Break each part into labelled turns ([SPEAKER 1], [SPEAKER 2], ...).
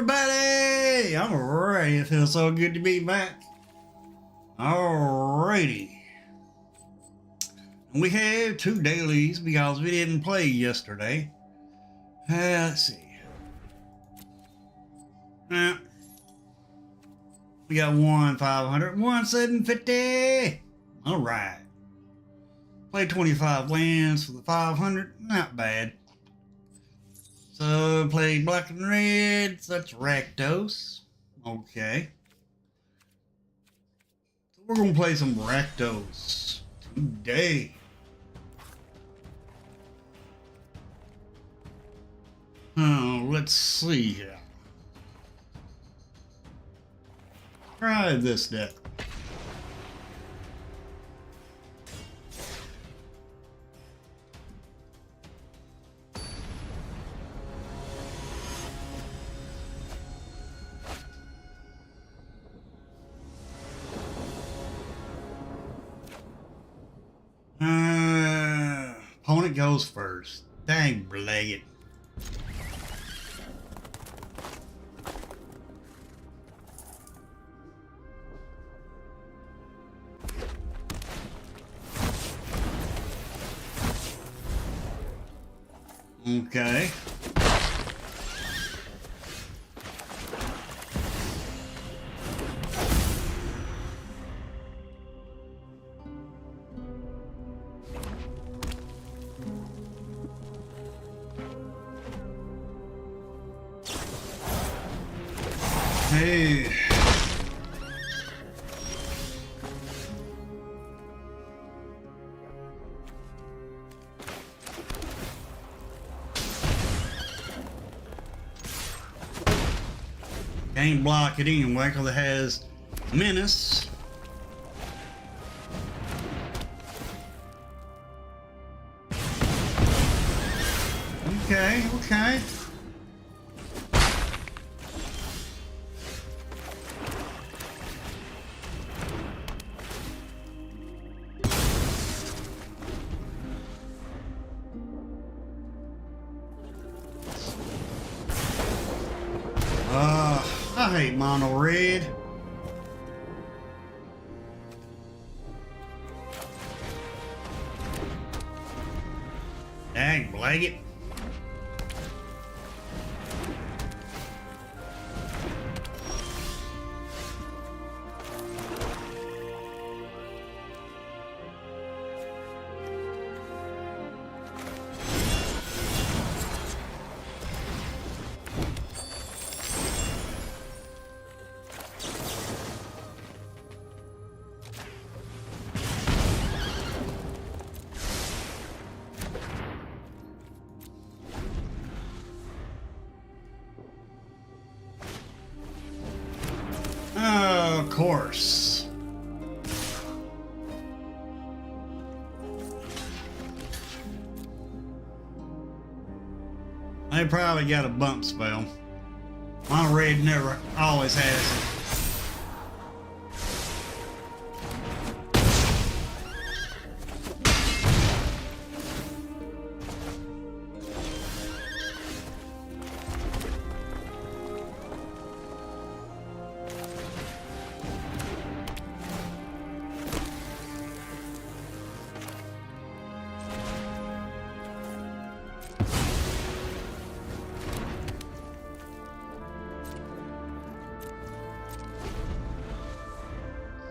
[SPEAKER 1] everybody! I'm ready. It feels so good to be back. Alrighty. We have 2 dailies because we didn't play yesterday. Let's see. We got 1,500, 750. Alright. Play 25 lands for the 500. Not bad. So, play black and red. So that's Rakdos. Okay. So we're going to play some Rakdos today. Oh, let's see here. Try this deck. Opponent goes first. Dang, Blade. Okay. Hey. Can't block it anyway because it has Menace. Okay, okay. I hate mono red. Dang, blanket. Of course. They probably got a bump spell. Mono red never always has.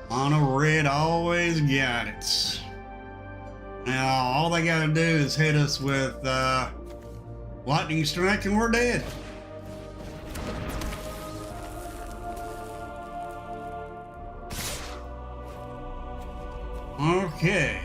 [SPEAKER 1] Mono red always got it. Now all they gotta do is hit us with lightning strike and we're dead. Okay.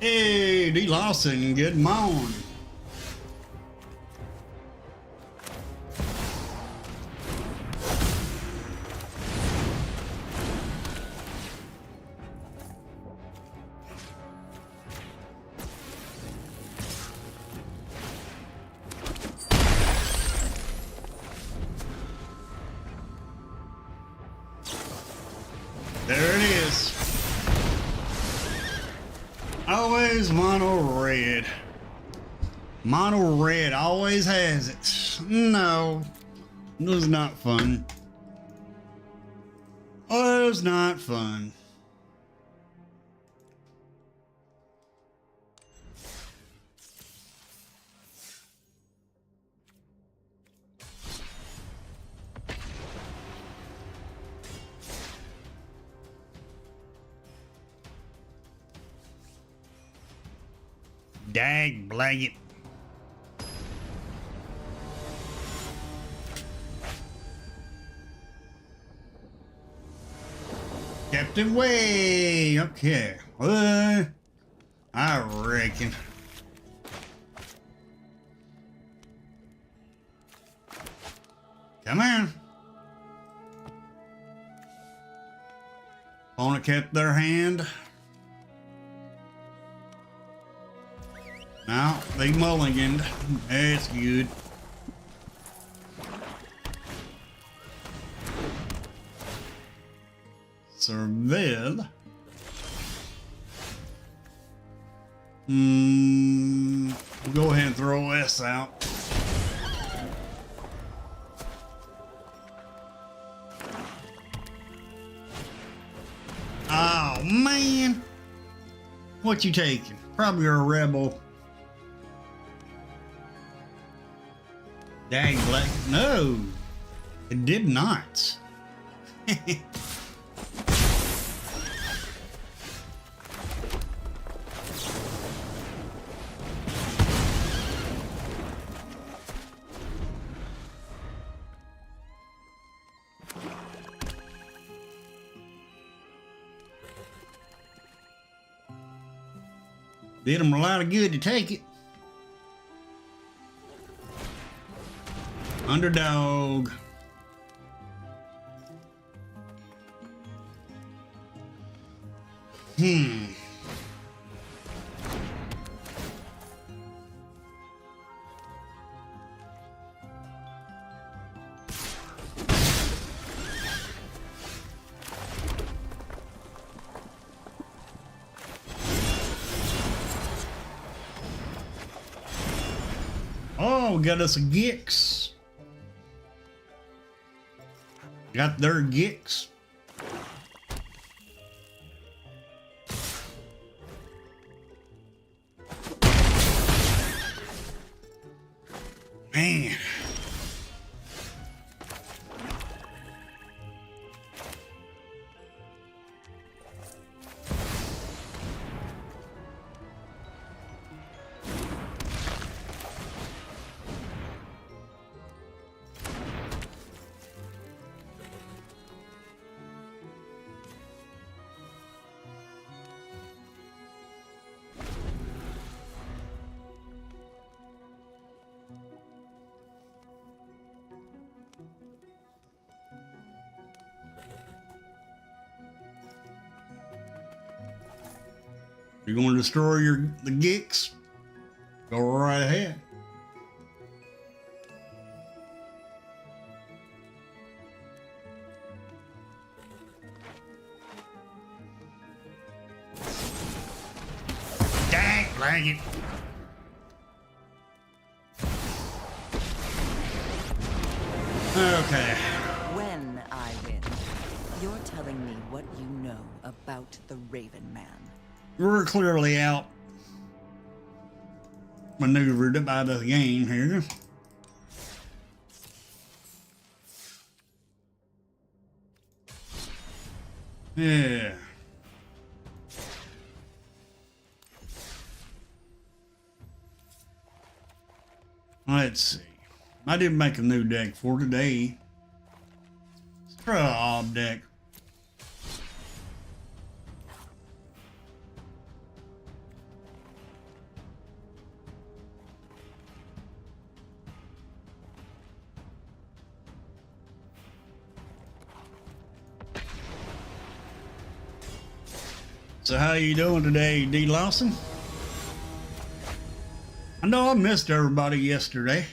[SPEAKER 1] Hey, D. Lawson, good morning. There it is. Always mono red. Mono red always has it. No, it was not fun. Oh, it was not fun. Dag blanket. Captain Way. Okay. I reckon. Come on. Opponent kept their hand. Now they mulliganed. That's good. Surveil. We'll go ahead and throw S out. Oh man. What you taking? Probably a rebel. Dang black. No, it did not. Did them a lot of good to take it. Underdog. Oh, got us a Gix. Got their Gix. Man. You're going to destroy the Gix? Go right ahead. Dang, blanket. Okay.
[SPEAKER 2] When I win, you're telling me what you know about the Raven Man.
[SPEAKER 1] We're clearly out maneuvered by the game here. Yeah. Let's see. I did make a new deck for today. Let's try an odd deck. So how you doing today, D. Lawson? I know I missed everybody yesterday.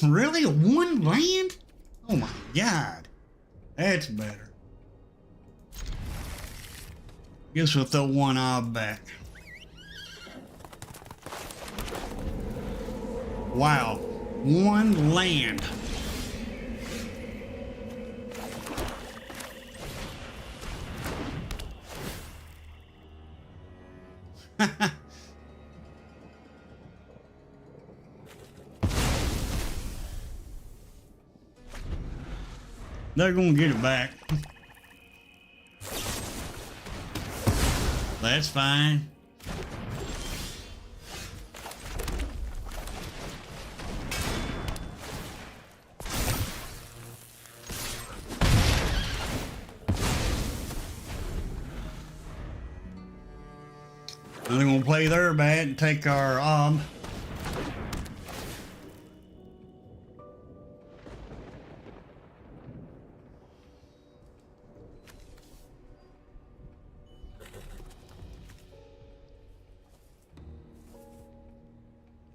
[SPEAKER 1] Really? One land? Oh my God. That's better. Guess we'll throw one odd back. Wow. One land. They're gonna get it back. That's fine. They're gonna play their bat and take our ob.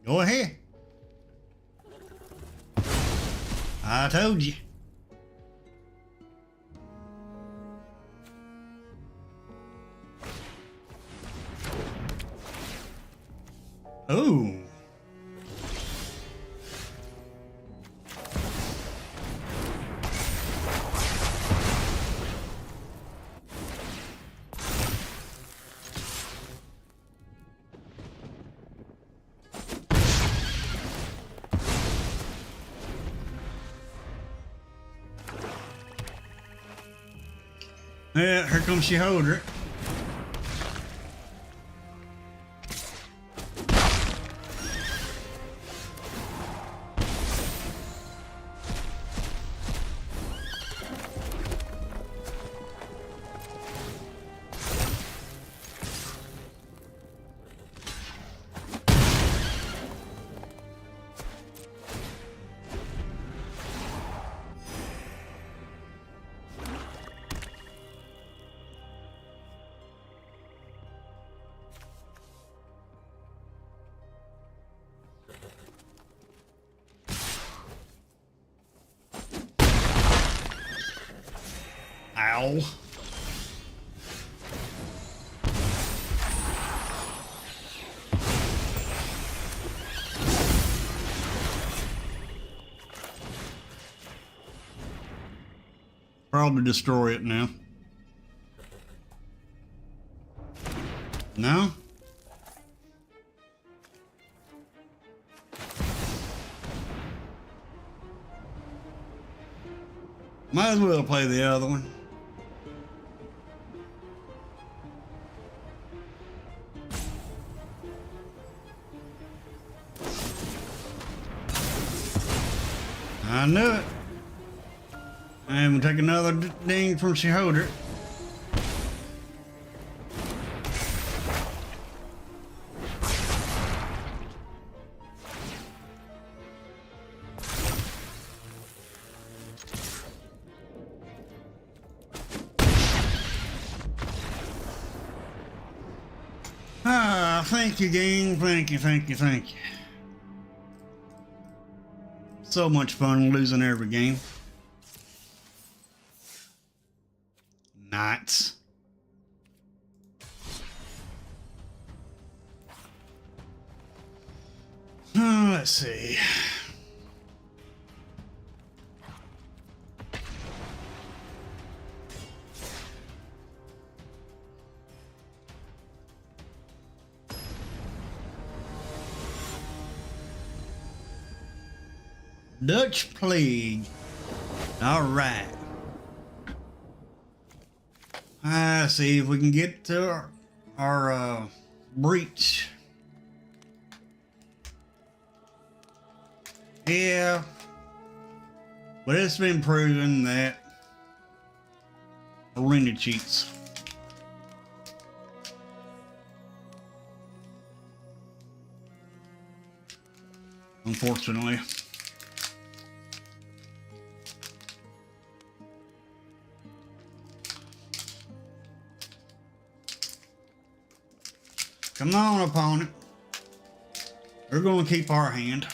[SPEAKER 1] Go ahead. I told you. Oh. Yeah, here comes Sheholder. Ow. Probably destroy it now. No? Might as well play the other one. I knew it. And we'll take another ding from Sheholder. Ah, thank you, gang. Thank you, thank you, thank you. So much fun losing every game. Not. Let's see. Dutch Plague. All right. See if we can get to our breach. Yeah. But it's been proven that arena cheats. Unfortunately. Come on, opponent. We're going to keep our hand.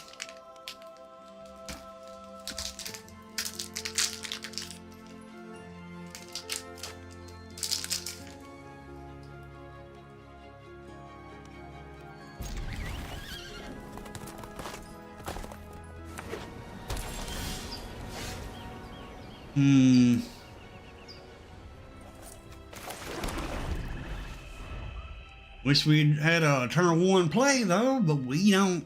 [SPEAKER 1] Wish we'd had a turn 1 play though, but we don't.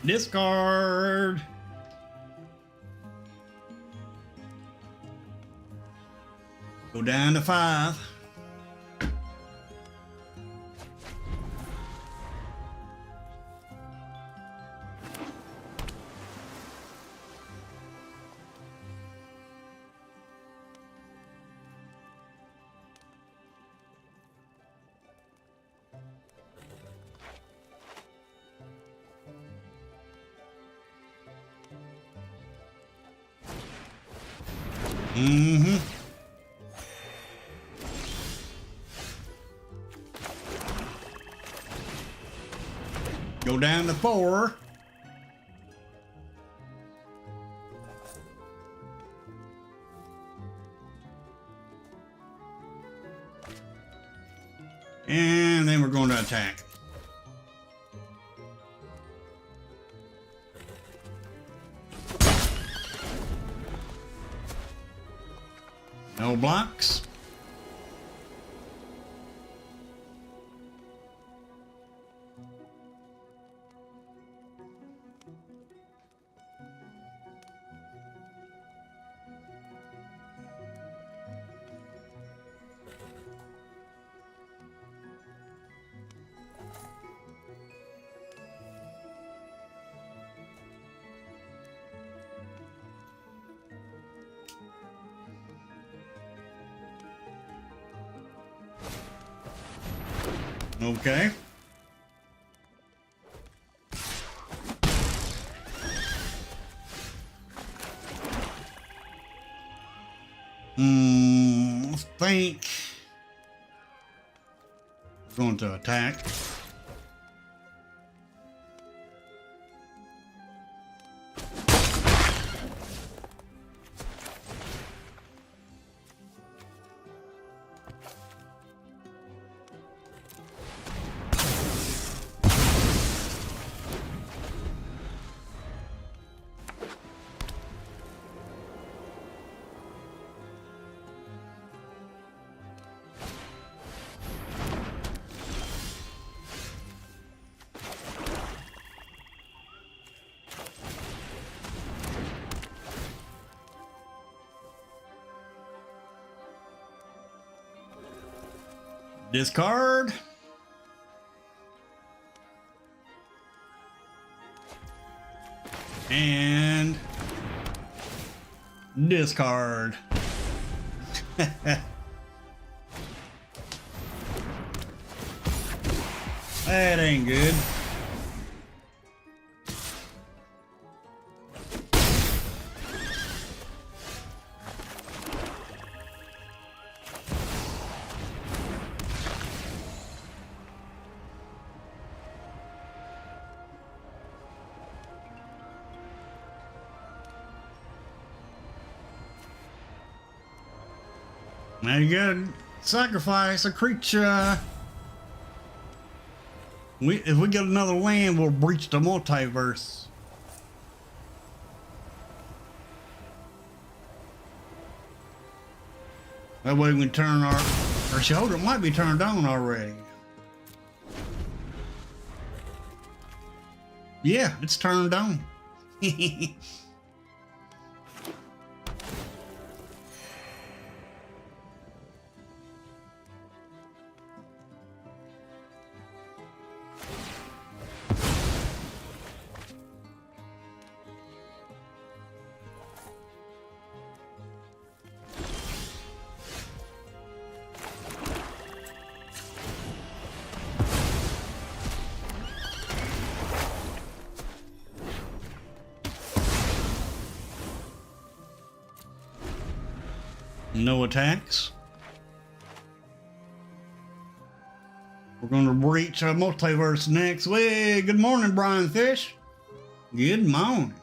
[SPEAKER 1] Discard. Go down to 5. Go down to 4. And then we're going to attack. No blocks. Okay. I think we're going to attack. Discard. And discard. That ain't good. Now you gotta sacrifice a creature. If we get another land, we'll breach the multiverse. That way we can turn our shoulder might be turned on already. Yeah, it's turned on. No attacks. We're going to breach our multiverse next week. Good morning, Brian Fish. Good morning.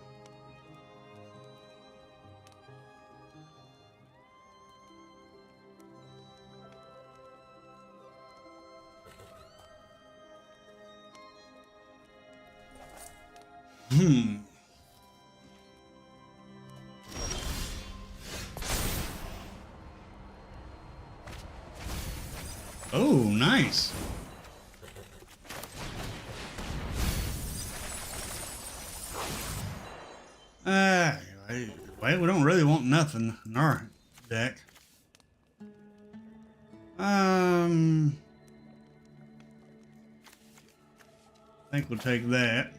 [SPEAKER 1] Oh, nice. Well, we don't really want nothing in our deck. I think we'll take that.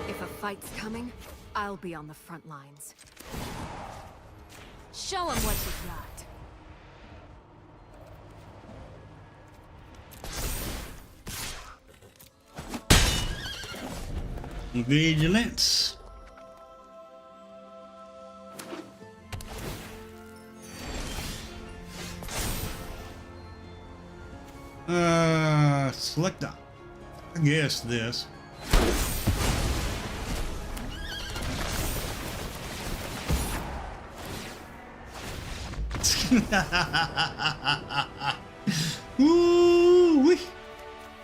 [SPEAKER 3] If a fight's coming, I'll be on the front lines. Show 'em what you got.
[SPEAKER 1] Vigilance. Select I guess this. Woo-wee.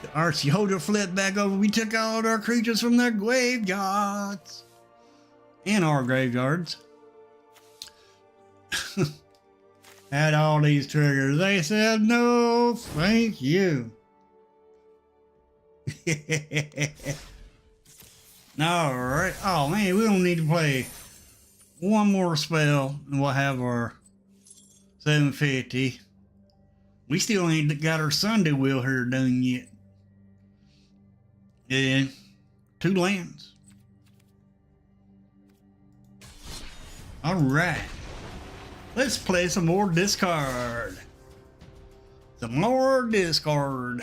[SPEAKER 1] The Archie Holder flipped back over. We took all our creatures from their graveyards. And our graveyards. Had all these triggers. They said no, thank you. Alright. Oh man, we don't need to play one more spell and we'll have our 750. We still ain't got our Sunday wheel here done yet. And 2 lands. Alright. Let's play some more discard. Some more discard.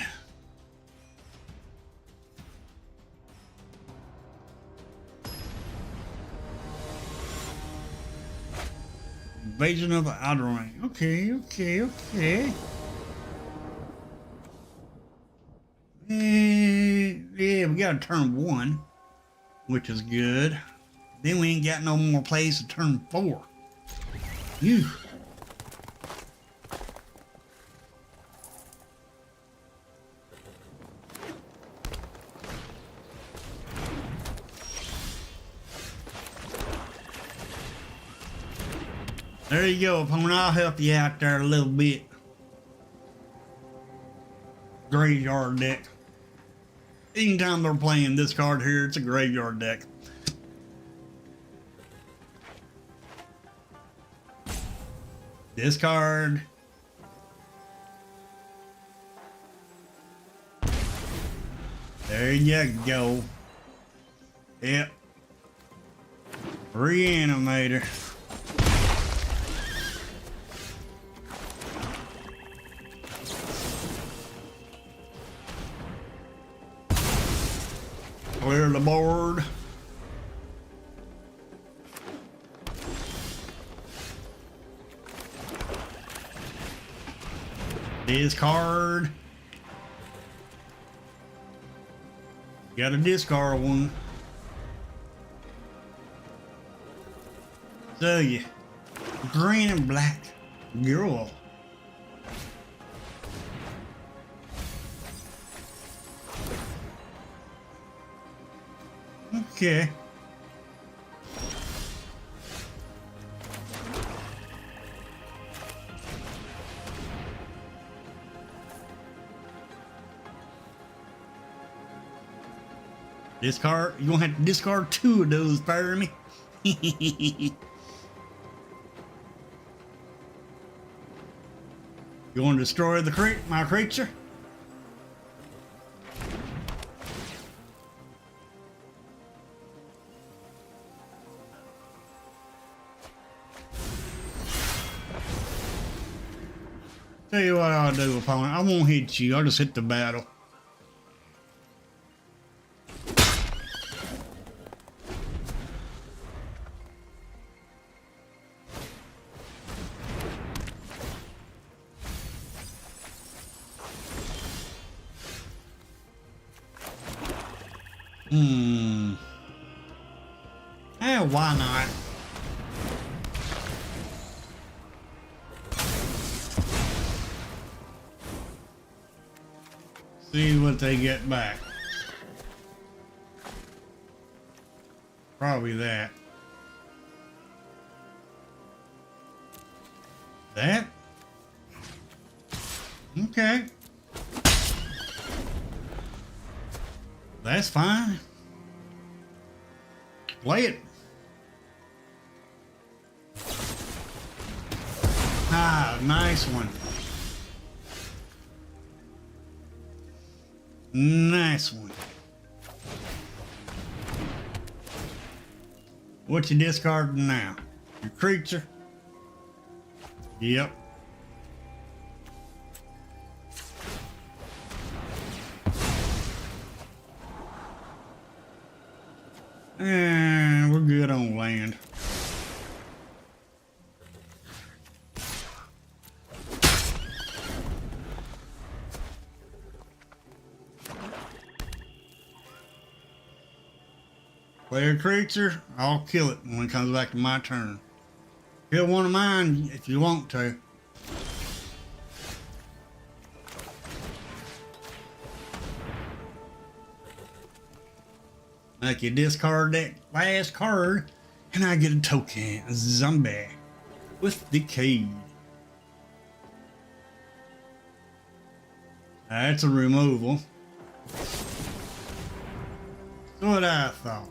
[SPEAKER 1] Invasion of the Outer Ring. Okay. Yeah, we got a turn 1, which is good. Then we ain't got no more plays to turn 4. Phew. There you go, opponent. I'll help you out there a little bit. Graveyard deck. Anytime they're playing this card here, it's a graveyard deck. Discard. There you go. Yep. Reanimator. Clear the board. Discard. Got a discard one. So yeah, green and black girl. Okay. Discard. You're gonna have to discard 2 of those, fire me. You want to destroy the my creature? Tell you what I'll do, opponent. I won't hit you. I'll just hit the battle. Why not? See what they get back. Probably that. That? Okay. That's fine. Play it. Ah, nice one. Nice one. What you discarding now? Your creature? Yep. And we're good on land. Play a creature, I'll kill it when it comes back to my turn. Kill one of mine if you want to. Like you discard that last card, and I get a token, a zombie, with decay. That's a removal. That's what I thought.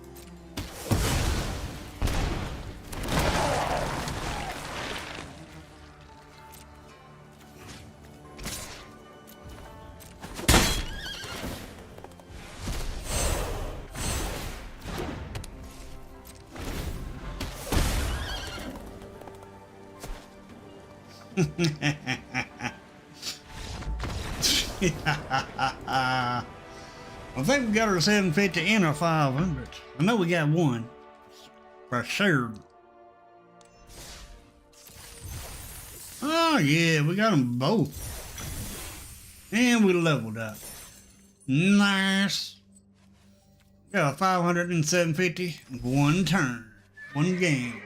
[SPEAKER 1] I think we got our 750 and our 500. I know we got one for sure. Oh yeah, we got them both. And we leveled up. Nice. Got a 500 and 750, one turn, one game.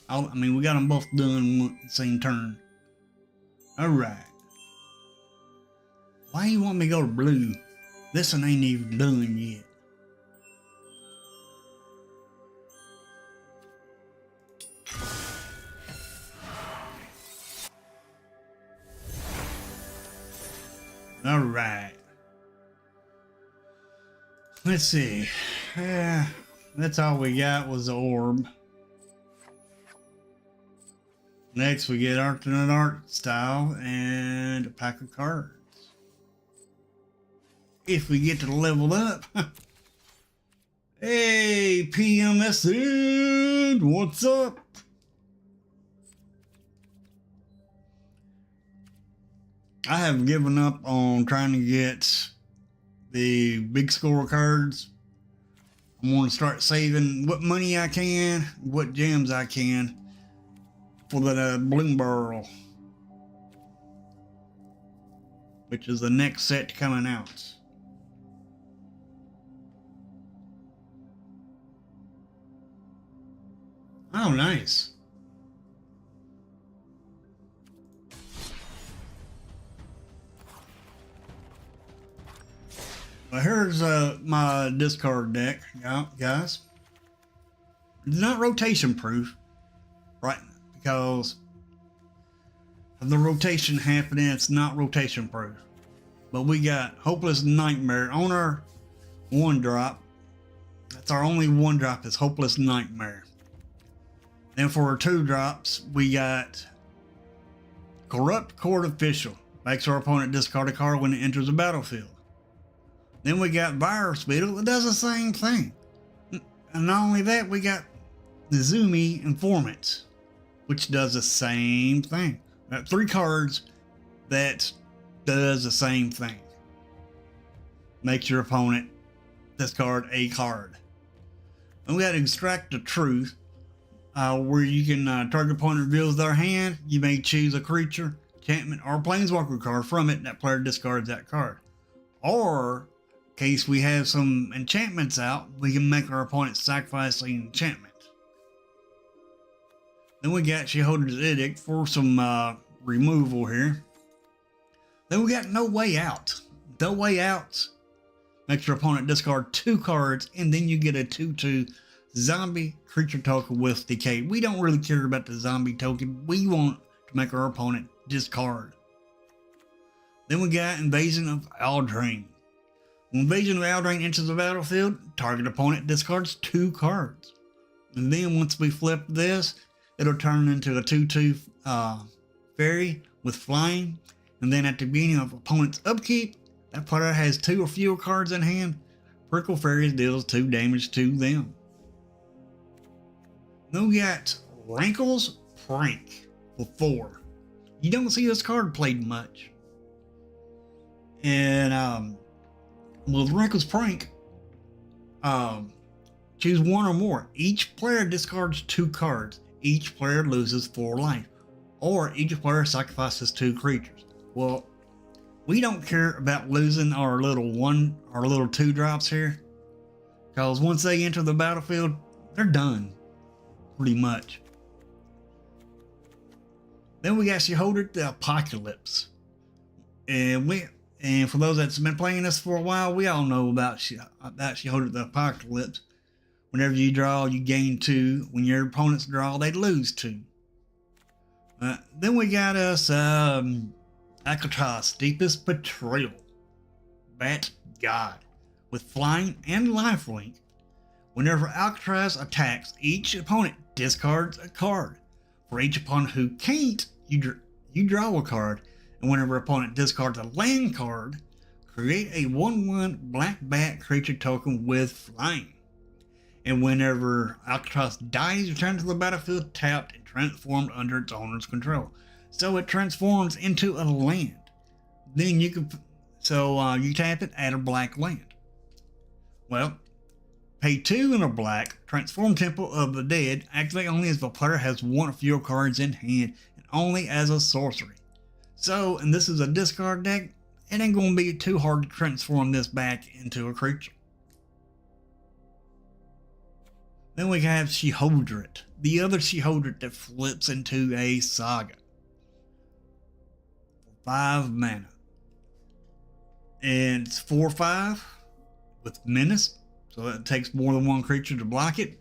[SPEAKER 1] I mean, we got them both done one same turn. All right. Why you want me to go to blue? This one ain't even done yet. All right. Let's see. That's all we got was the orb. Next, we get alternate art style and a pack of cards. If we get to level up. Hey, PMSN, what's up? I have given up on trying to get the big score cards. I'm going to start saving what money I can, what gems I can for the Bloom Barrel, which is the next set coming out. Oh, nice. Well, here's my discard deck, guys. It's not rotation proof, right? Because of the rotation happening, it's not rotation proof. But we got Hopeless Nightmare on our 1-drop. That's our only 1-drop is Hopeless Nightmare. Then for our 2-drops, we got Corrupt Court Official. Makes our opponent discard a card when it enters the battlefield. Then we got Virus Beetle that does the same thing. And not only that, we got Nezumi Informant, which does the same thing. 3 cards that does the same thing. Makes your opponent discard a card. And we got Extract the Truth, where you can target opponent reveals their hand. You may choose a creature, enchantment, or planeswalker card from it, and that player discards that card. Or, in case we have some enchantments out, we can make our opponent sacrifice an enchantment. Then we got Sheholder's Edict for some removal here. Then we got No Way Out. No Way Out makes your opponent discard 2 cards, and then you get a 2/2 zombie creature token with decay. We don't really care about the zombie token. We want to make our opponent discard. Then we got Invasion of Eldraine. When Invasion of Eldraine enters the battlefield, target opponent discards 2 cards. And then once we flip this, it'll turn into a 2/2 fairy with flying. And then at the beginning of opponent's upkeep, that player has 2 or fewer cards in hand. Prickle Fairies deals 2 damage to them. Then we got Rankle's Prank for 4. You don't see this card played much. And with Rankle's Prank, choose 1 or more. Each player discards 2 cards. Each player loses 4 life. Or each player sacrifices 2 creatures. Well, we don't care about losing our little 2 drops here. Because once they enter the battlefield, they're done. Pretty much. Then we got Sheholder the Apocalypse. And for those that's been playing this for a while, we all know about Sheholder the Apocalypse. Whenever you draw, you gain 2. When your opponents draw, they lose 2. Then we got us Akatos, Deepest Betrayal. Bat God. With flying and lifelink, whenever Alcatraz attacks, each opponent discards a card. For each opponent who can't, you draw a card. And whenever opponent discards a land card, create a 1/1 black bat creature token with flying. And whenever Alcatraz dies, return to the battlefield tapped and transformed under its owner's control. So it transforms into a land. Then you can, you tap it, add a black land. Well, pay 2 and a black, transform Temple of the Dead, activate only as the player has 1 or fewer cards in hand, and only as a sorcery. So, and this is a discard deck, it ain't going to be too hard to transform this back into a creature. Then we have Sheholdred, the other Sheholdred that flips into a saga. 5 mana. And it's 4/5 with Menace, so it takes more than 1 creature to block it.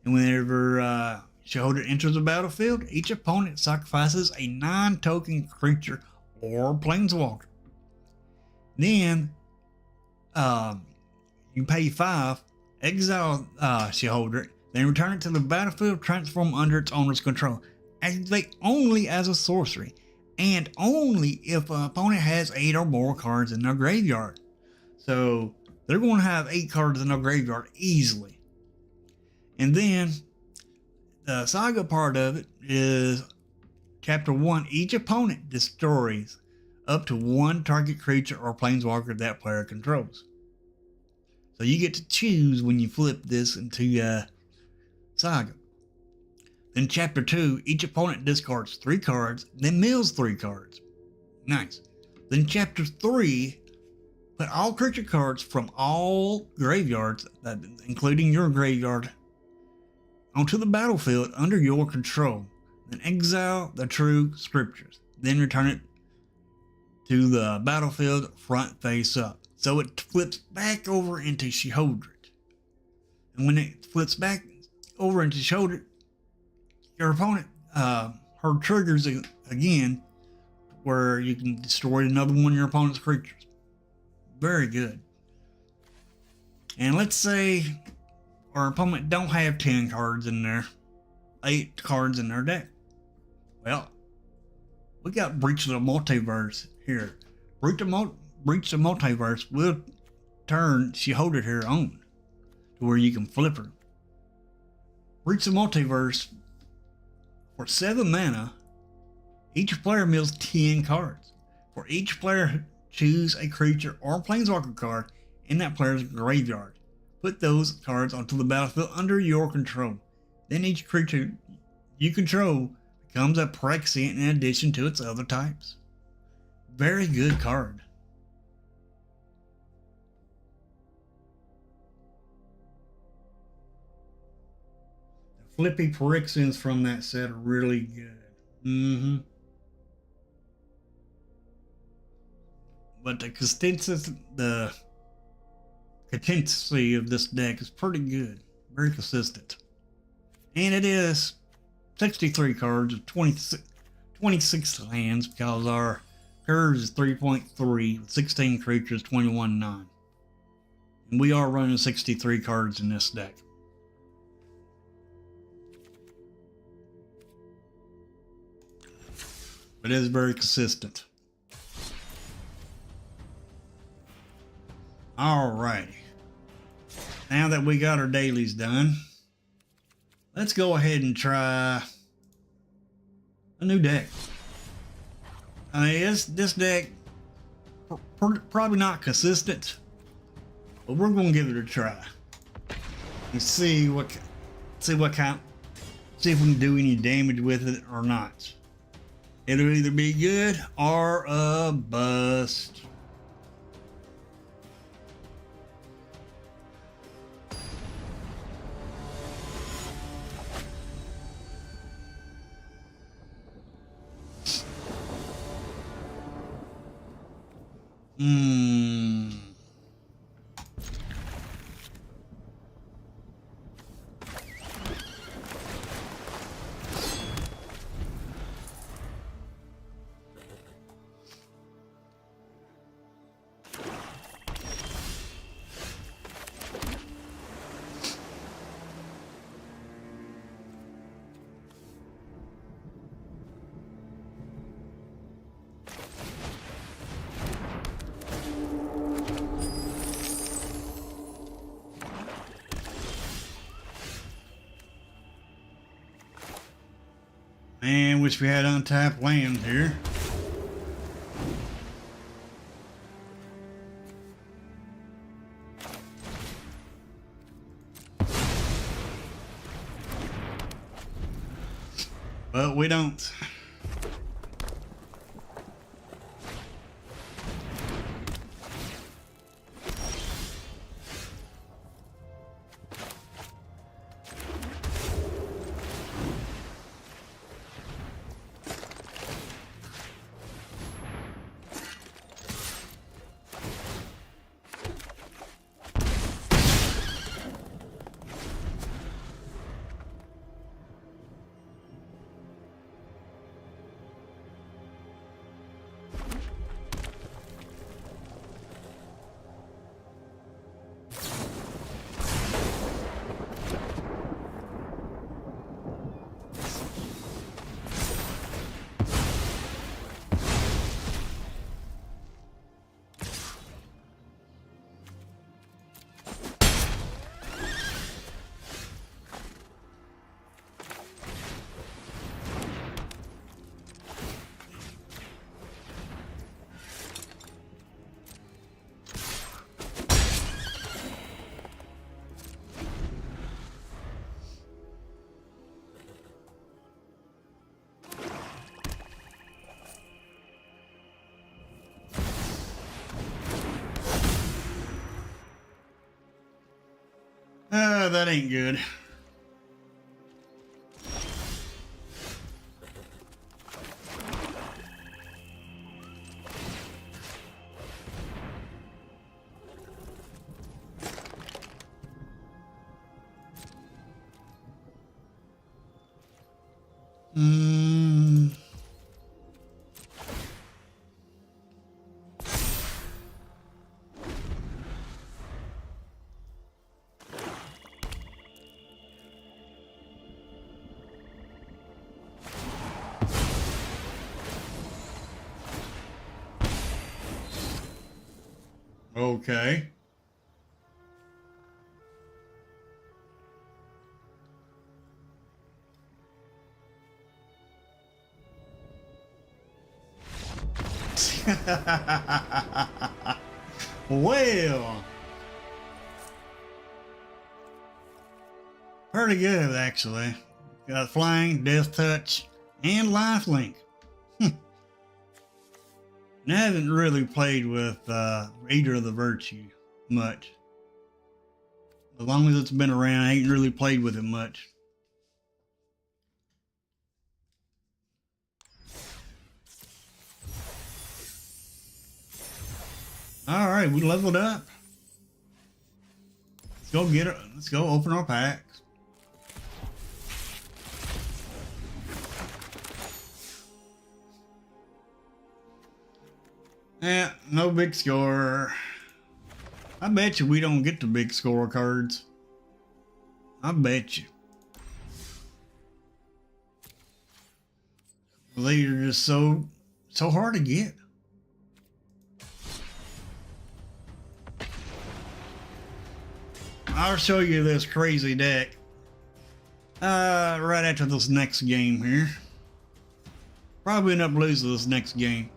[SPEAKER 1] And whenever Sheholder enters the battlefield, each opponent sacrifices a non-token creature or planeswalker. Then you pay 5, exile Sheholder, then return it to the battlefield, transform under its owner's control. Activate only as a sorcery, and only if an opponent has 8 or more cards in their graveyard. So they're going to have 8 cards in their graveyard easily. And then the saga part of it is chapter 1. Each opponent destroys up to 1 target creature or planeswalker that player controls. So you get to choose when you flip this into saga. Then chapter 2, each opponent discards 3 cards, then mills 3 cards. Nice. Then chapter 3, put all creature cards from all graveyards, including your graveyard, onto the battlefield under your control. Then exile the true scriptures. Then return it to the battlefield front face up. So it flips back over into Sheholdred. And when it flips back over into Sheholdred, your opponent, her triggers again, where you can destroy another one of your opponent's creatures. Very good. And let's say our opponent don't have 10 cards in there, 8 cards in their deck. Well, we got Breach of the Multiverse here. Breach of the Multiverse will turn Sheholder here on to where you can flip her. Breach of the Multiverse for 7 mana Each player mills 10 cards. For each player, choose a creature or planeswalker card in that player's graveyard. Put those cards onto the battlefield under your control. Then each creature you control becomes a Phyrexian in addition to its other types. Very good card. The flippy Phyrexians from that set are really good. But the consistency of this deck is pretty good. Very consistent. And it is 63 cards of 26 lands because our curves is 3.3 with 16 creatures, 21-9. And we are running 63 cards in this deck. But it is very consistent. Alrighty. Now that we got our dailies done, let's go ahead and try a new deck. I mean, this deck probably not consistent, but we're gonna give it a try and see if we can do any damage with it or not. It'll either be good or a bust. Man, wish we had untapped land here. But we don't. That ain't good. Okay. points. Well, pretty good actually. Got flying, death touch, and lifelink. And I haven't really played with either of the virtue much. As long as it's been around, I ain't really played with it much. All right, we leveled up. Let's go get it. Let's go open our packs. Yeah, no big score. I bet you we don't get the big score cards. I bet you. They are just so hard to get. I'll show you this crazy deck right after this next game here. Probably end up losing this next game.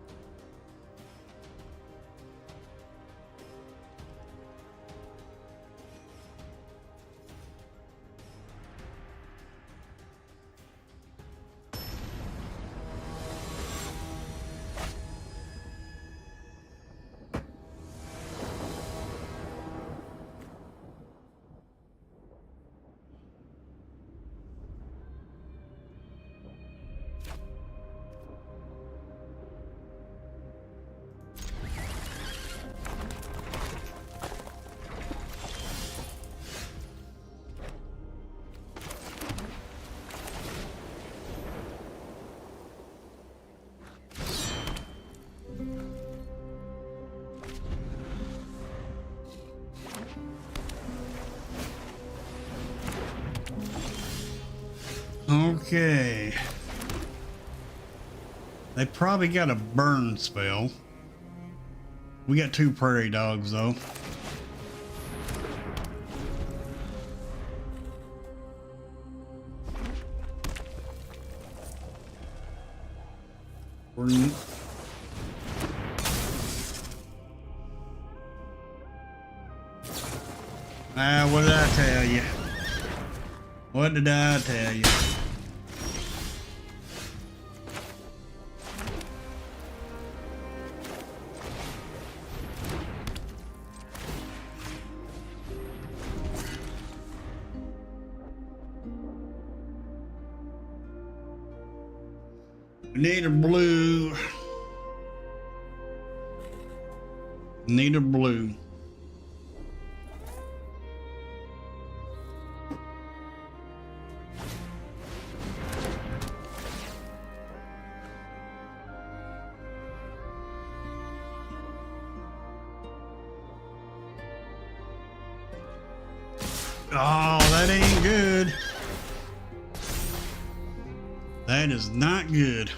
[SPEAKER 1] Okay. They probably got a burn spell. We got 2 prairie dogs though. What did I tell you? What did I tell you? Need a blue. Need a blue. Oh, that ain't good. That is not good.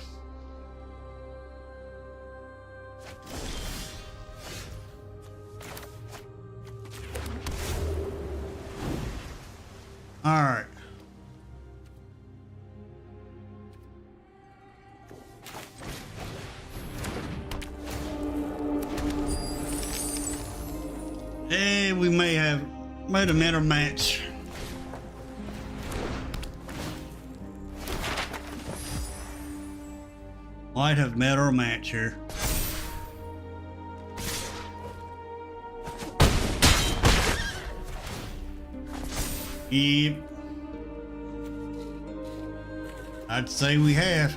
[SPEAKER 1] All right. Hey, we may have made a better match. Might have met our match here. Yep. I'd say we have.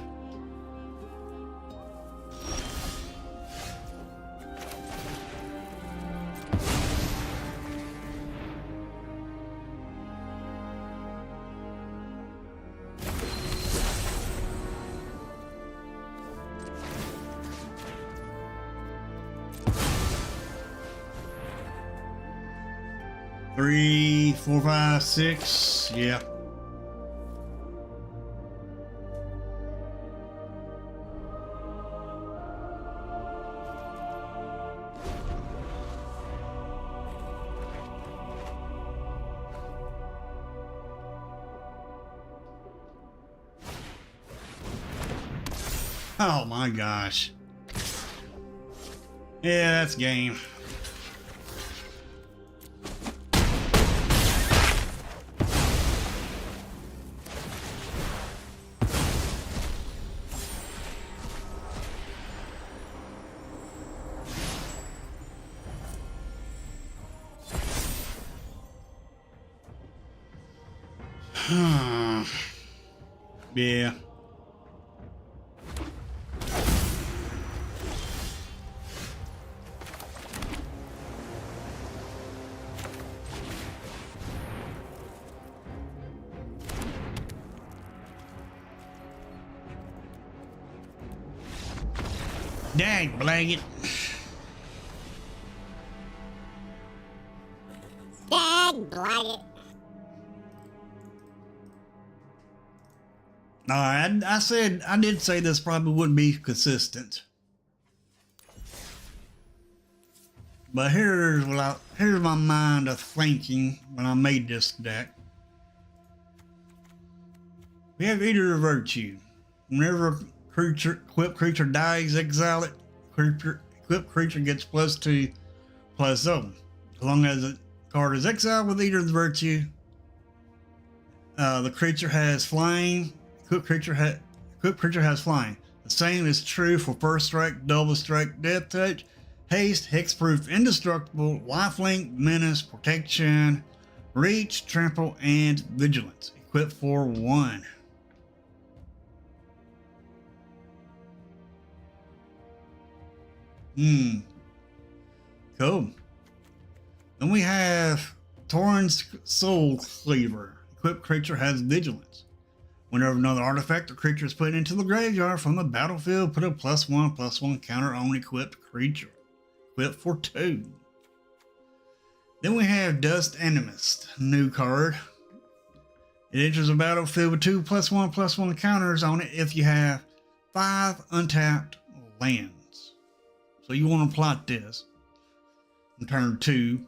[SPEAKER 1] Three, 4, 5, 6. Yeah. Oh my gosh. Yeah, that's game. Yeah. Dang, blanket.
[SPEAKER 4] Dad, blanket.
[SPEAKER 1] Alright, I did say this probably wouldn't be consistent. But here's my mind of thinking when I made this deck. We have Eater of Virtue. Whenever equipped creature dies, exile it. Equipped creature gets +2/+0. As long as the card is exiled with Eater of Virtue, the creature has flying. Equipped creature has flying. The same is true for first strike, double strike, death touch, haste, hexproof, indestructible, lifelink, menace, protection, reach, trample, and vigilance. Equipped for 1. Cool. Then we have Torrent's Soul Cleaver. Equipped creature has vigilance. Whenever another artifact or creature is put into the graveyard from the battlefield, put a +1/+1 counter on equipped creature. Equipped for 2. Then we have Dust Animist, new card. It enters the battlefield with 2 +1/+1 counters on it if you have 5 untapped lands. So you want to plot this. In turn 2,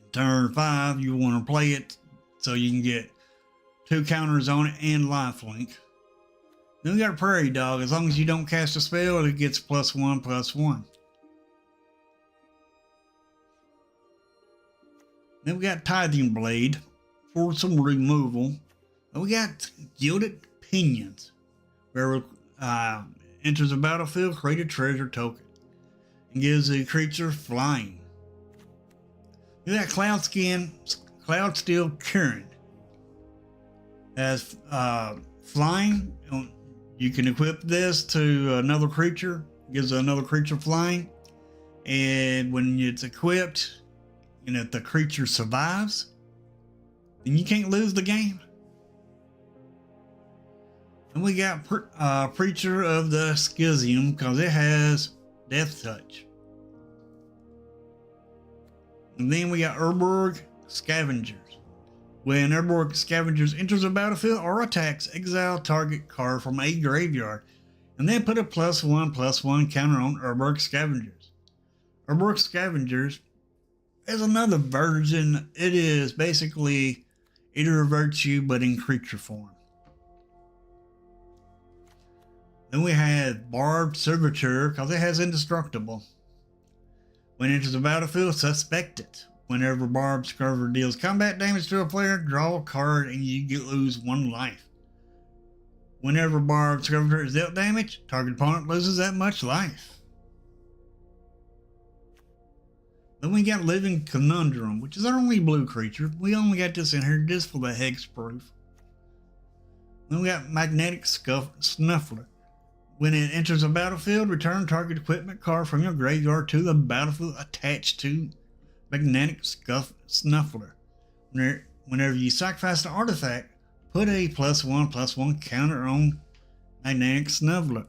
[SPEAKER 1] in turn 5, you want to play it so you can get 2 counters on it and lifelink. Then we got Prairie Dog. As long as you don't cast a spell, it gets +1/+1. Then we got Tithing Blade for some removal. Then we got Gilded Pinions. Where enters the battlefield, create a treasure token. And gives the creature flying. We got Cloudsteel Kieran. As flying, you can equip this to another creature. Gives another creature flying. And when it's equipped, and if the creature survives, then you can't lose the game. And we got Preacher of the Schism because it has Death Touch. And then we got Urborg Scavengers. When Urborg Scavengers enters the battlefield or attacks, exile target card from a graveyard, and then put a +1/+1 counter on Urborg Scavengers. Urborg Scavengers is another version. It is basically Eater of Virtue, but in creature form. Then we have Barbed Servitor, because it has Indestructible. When it enters the battlefield, suspect it. Whenever Barbed Servitor deals combat damage to a player, draw a card and you lose 1 life. Whenever Barbed Servitor is dealt damage, target opponent loses that much life. Then we got Living Conundrum, which is our only blue creature. We only got this in here just for the hexproof. Then we got Magnetic Snuffler. When it enters a battlefield, return target equipment card from your graveyard to the battlefield attached to Magnetic Snuffler. Whenever you sacrifice an artifact, put a +1/+1 counter on Magnetic Snuffler.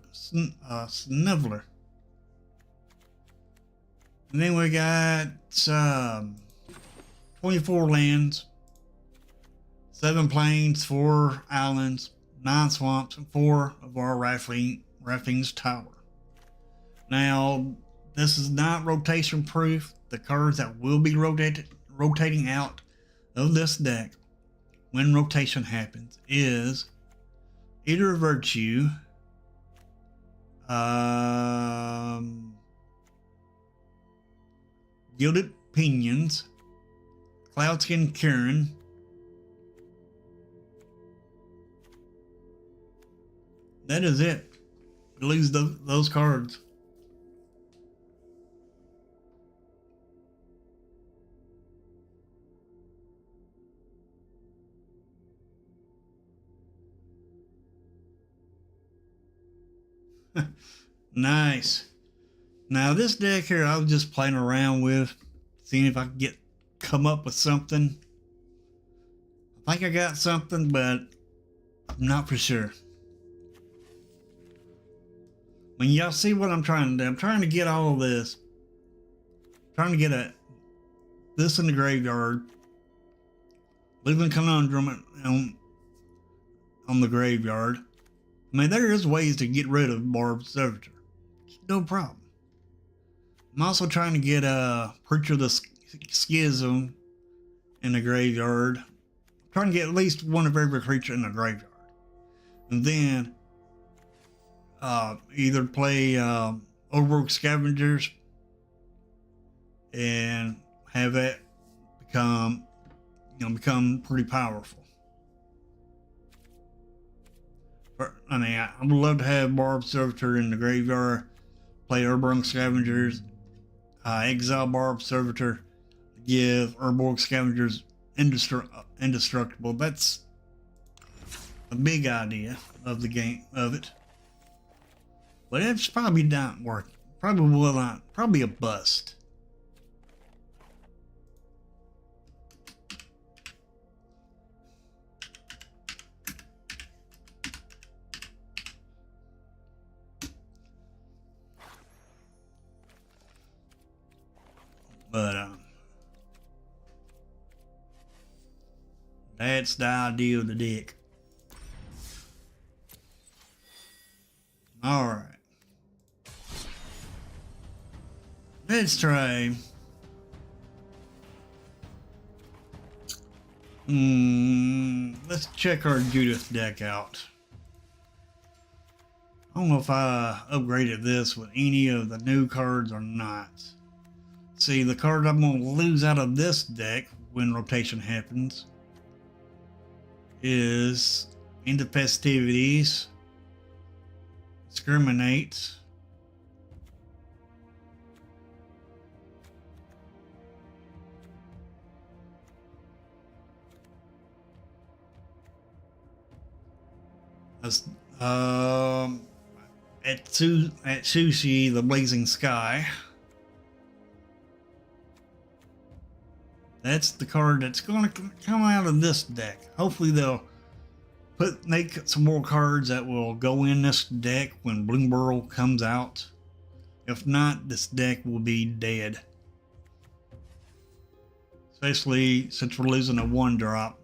[SPEAKER 1] And then we got 24 lands, 7 plains, 4 islands, 9 swamps, and 4 of our Raffing's Tower. Now, this is not rotation proof. The cards that will be rotating out of this deck when rotation happens is Eater of Virtue, Gilded Pinions, Cloudskin Karen, that is it. Lose those cards. Nice. Now this deck here, I was just playing around with, seeing if I could come up with something. I think I got something, but I'm not for sure. When y'all see what I'm trying to do, I'm trying to get all of this. I'm trying to get this in the graveyard. Leaving Conundrum on the graveyard. I mean, there is ways to get rid of Barbed Servitor. No problem. I'm also trying to get Preacher of the Schism in the graveyard. I'm trying to get at least one of every creature in the graveyard. And then either play Overworld Scavengers and have it become pretty powerful. I mean, I would love to have Barbed Servitor in the graveyard, play Urborg Scavengers, exile Barbed Servitor, give Urborg Scavengers indestructible. That's a big idea of the game of it, but it's probably not working. Probably will not. Probably a bust. But that's the idea of the deck. All right, let's try. Let's check our Judith deck out. I don't know if I upgraded this with any of the new cards or not. See, the card I'm going to lose out of this deck when rotation happens is Into Festivities, Discriminate, at Sushi, the Blazing Sky. That's the card that's going to come out of this deck. Hopefully they'll make some more cards that will go in this deck when Bloomburrow comes out. If not, this deck will be dead. Especially since we're losing a 1-drop.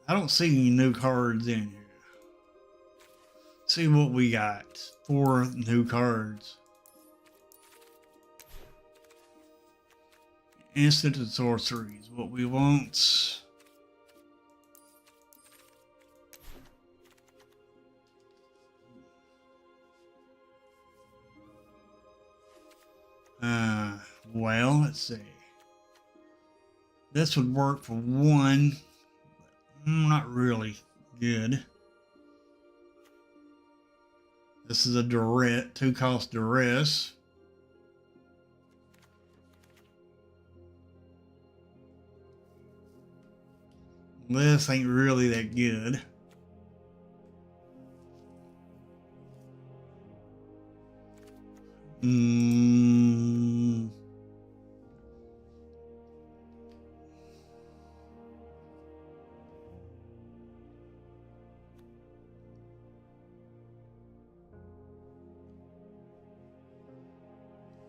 [SPEAKER 1] I don't see any new cards in here. See what we got. 4 new cards. Instant and sorceries, what we want. Well, let's see. This would work for 1, but not really good. This is a Duress, 2-cost Duress. This ain't really that good.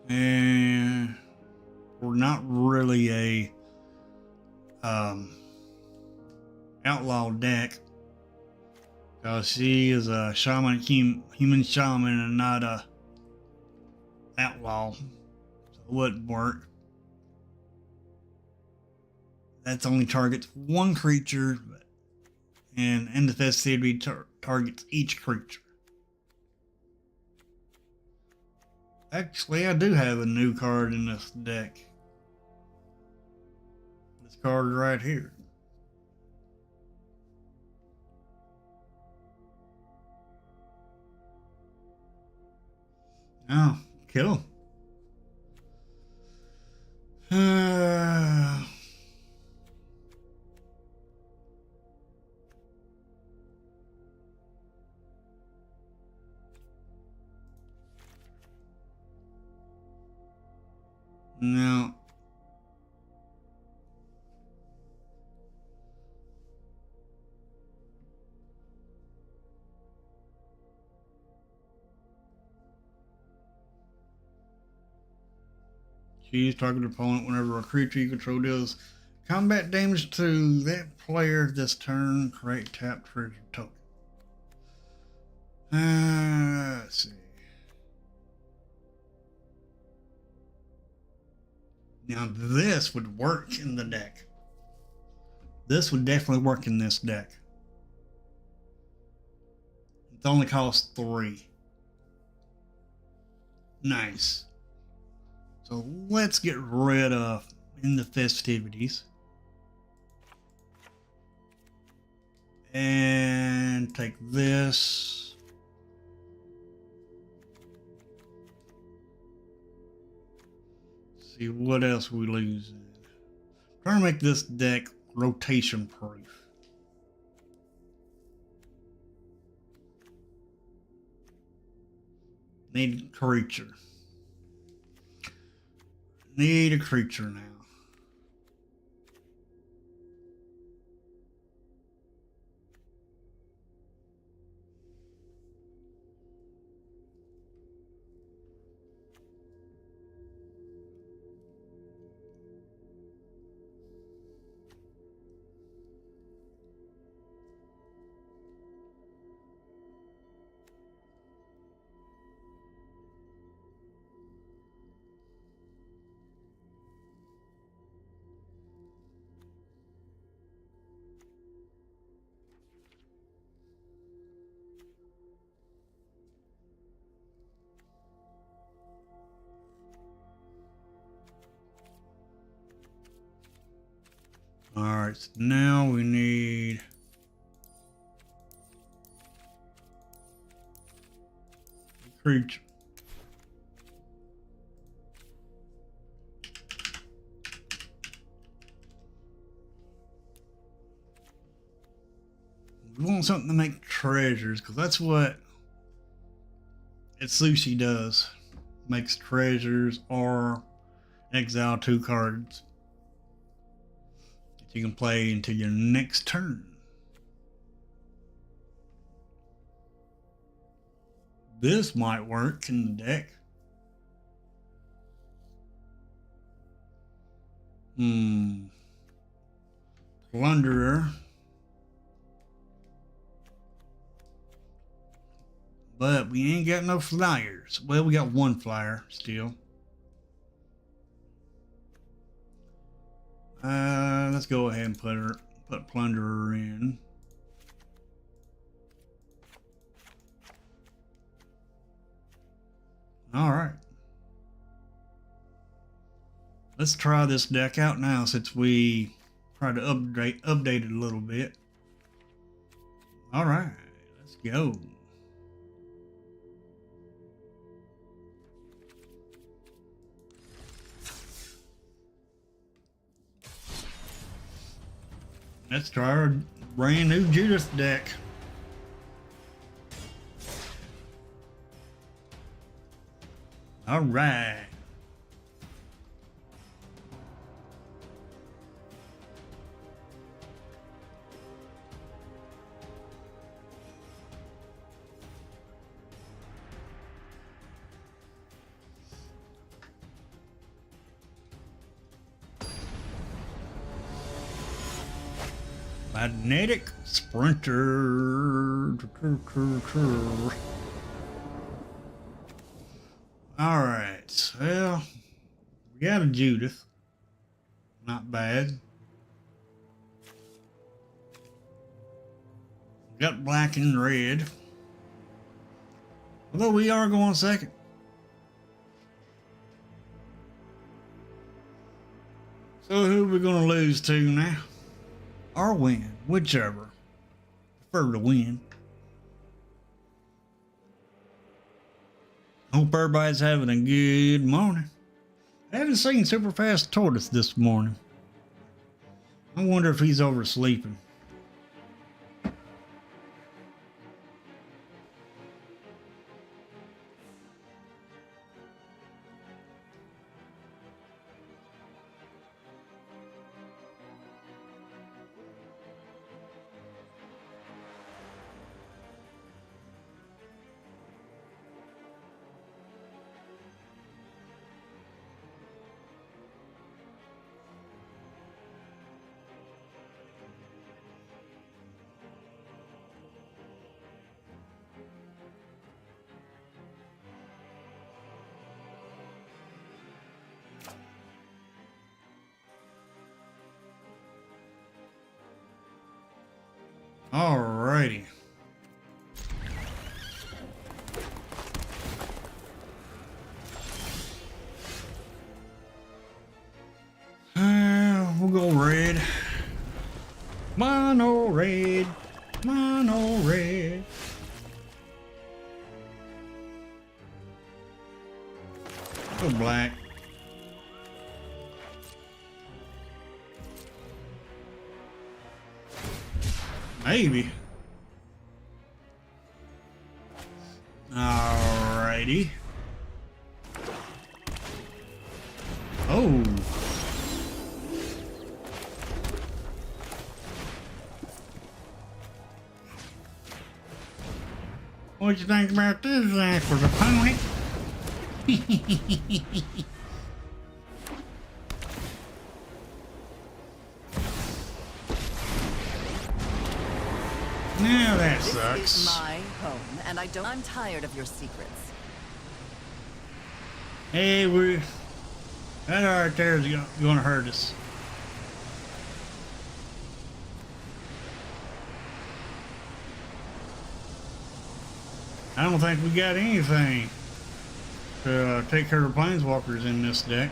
[SPEAKER 1] And we're not really a outlaw deck, because she is a shaman, human shaman, and not a outlaw, so it wouldn't work. That's only targets 1 creature, and End of Festivity targets each creature. Actually, I do have a new card in this deck. This card right here. Oh, kill. No. Choose target opponent whenever a creature you control deals combat damage to that player this turn. Create tap treasure token. Let's see. Now this would work in the deck. This would definitely work in this deck. It only costs 3. Nice. So let's get rid of In the Festivities. And take this. See what else we lose. Trying to make this deck rotation proof. Need a creature. Need a creature now. Alright, so now we need a creature. We want something to make treasures, because that's what Sushi does. Makes treasures or exile 2 cards that you can play into your next turn. This might work in the deck. Plunderer. But we ain't got no flyers. Well, we got 1 flyer still. Let's go ahead and put Plunderer in. All right. Let's try this deck out now since we tried to update it a little bit. All right, let's go. Let's try our brand new Judith deck. All right. Magnetic Sprinter. All right. Well, we got a Judith. Not bad. We got black and red. Although we are going second. So who we gonna lose to now? Or win, whichever. Prefer to win. Hope everybody's having a good morning. I haven't seen Superfast Tortoise this morning. I wonder if he's oversleeping. Alrighty. We'll go red. Mono red. Mono red. Go black. Maybe. Alrighty. Oh. What you think about this Aqua's opponent? Now that sucks.
[SPEAKER 2] This is my home, and I'm tired of your secrets.
[SPEAKER 1] Hey, that right there is gonna hurt us. I don't think we got anything to take care of planeswalkers in this deck.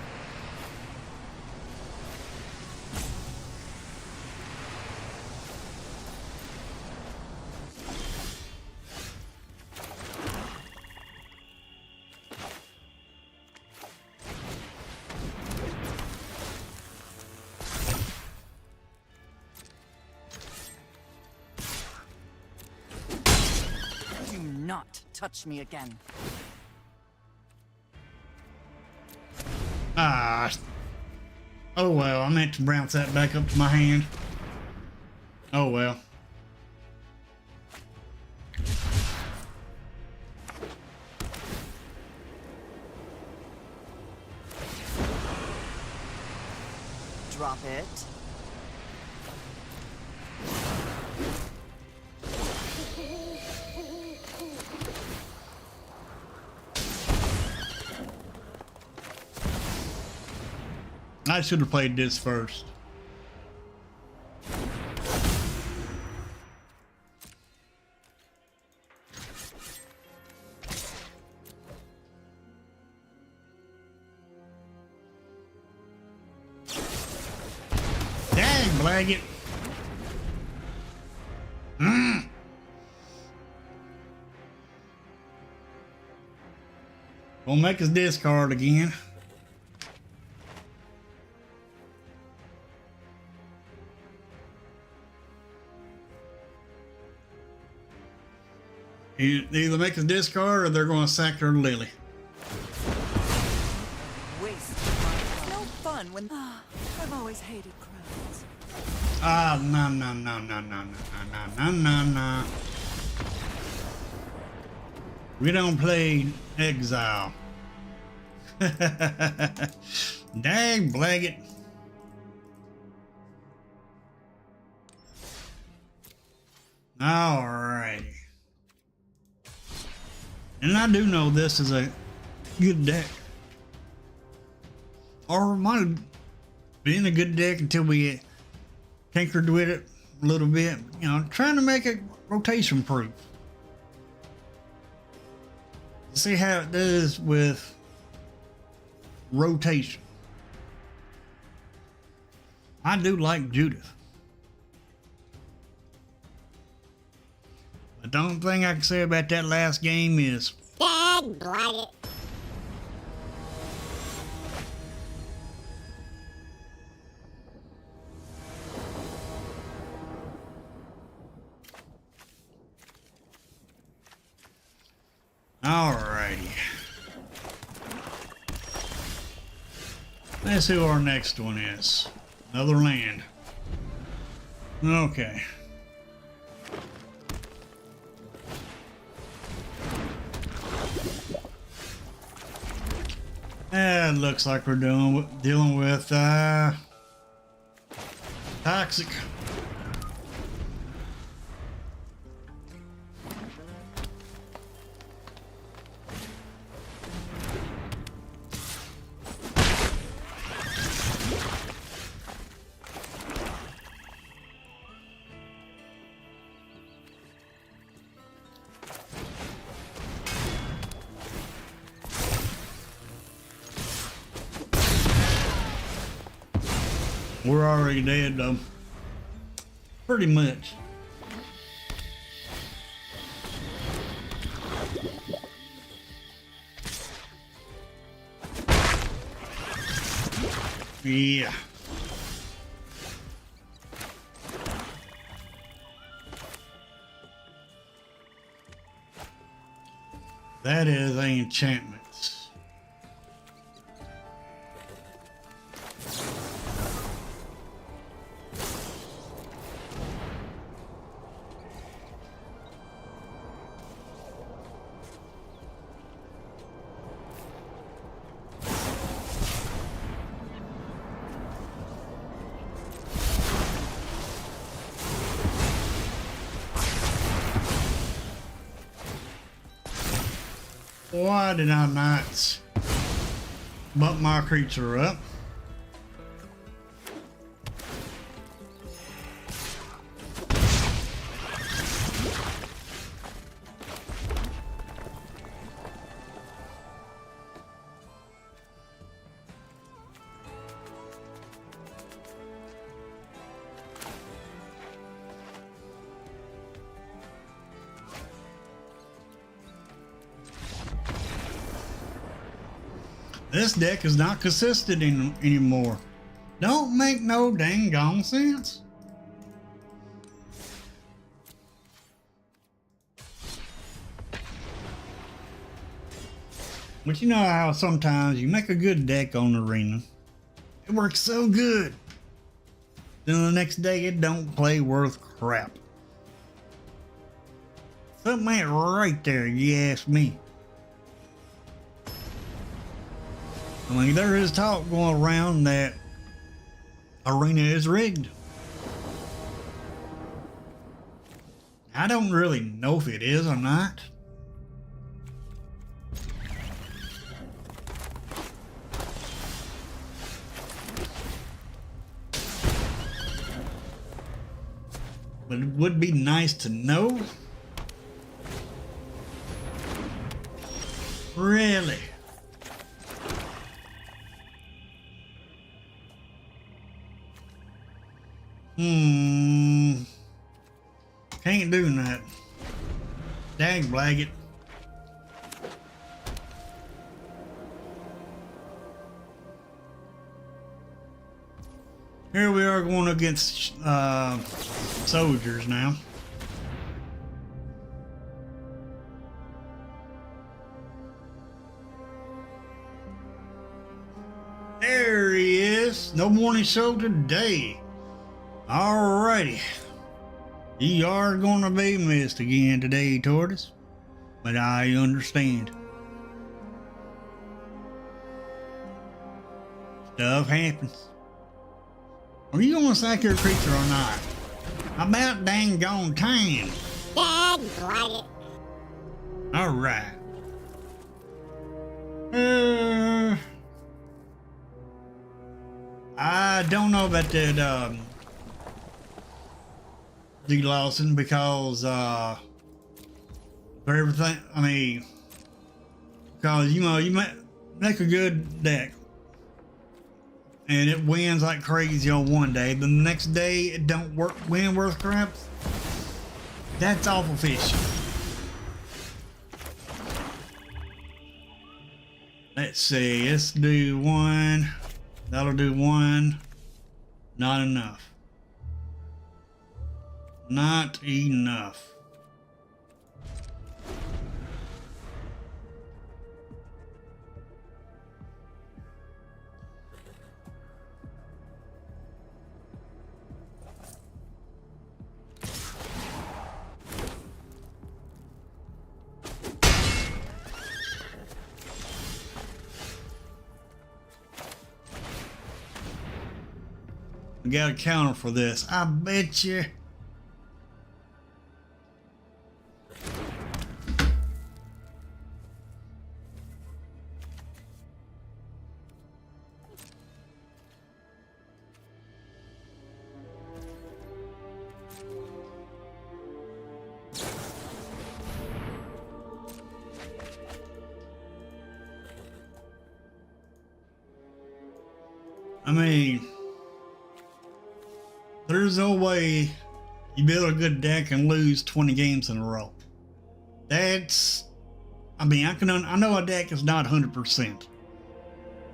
[SPEAKER 2] Do not touch me again.
[SPEAKER 1] Ah. Oh well, I meant to bounce that back up to my hand. Oh well.
[SPEAKER 2] Drop it.
[SPEAKER 1] I should have played this first. Dang, Blaggett. Gonna make us discard again. They either make us discard or they're going to sack their Lily.
[SPEAKER 2] Waste. It's no fun when I've always hated crowds.
[SPEAKER 1] Ah, no, no, no, no, no, no, no, no, no, no. We don't play Exile. Dang, Blaggett. Alrighty. And I do know this is a good deck. Or might have been a good deck until we tinkered with it a little bit. You know, trying to make it rotation proof. See how it does with rotation. I do like Judith. But the only thing I can say about that last game is
[SPEAKER 4] Dag blight it.
[SPEAKER 1] alrighty. Let's see who our next one is. Another land. Okay. It looks like we're dealing with toxic. We're already dead though. Pretty much. Yeah. That is enchantments. Why did I not bump my creature up? This deck is not consistent anymore. Don't make no dang gone sense. But you know how sometimes you make a good deck on Arena. It works so good. Then the next day it don't play worth crap. Something ain't right there, you ask me. I mean, there is talk going around that Arena is rigged. I don't really know if it is or not. But it would be nice to know. Really? Can't do that. Dang blaggit. Here we are going against soldiers now. There he is. No morning show today. Alrighty. You are gonna be missed again today, Tortoise. But I understand. Stuff happens. Are you gonna sack your creature or not? About dang gone time.
[SPEAKER 4] Dag blight it.
[SPEAKER 1] Alright. I don't know about that D. Lawson because for everything, I mean, because you know you make a good deck and it wins like crazy on one day. The next day it don't win worth crap. That's awful fishy. Let's see. Let's do one. That'll do one. Not enough. Not enough. We got a counter for this. I bet you. I mean, there's no way you build a good deck and lose 20 games in a row. That's, I mean, I know a deck is not 100%.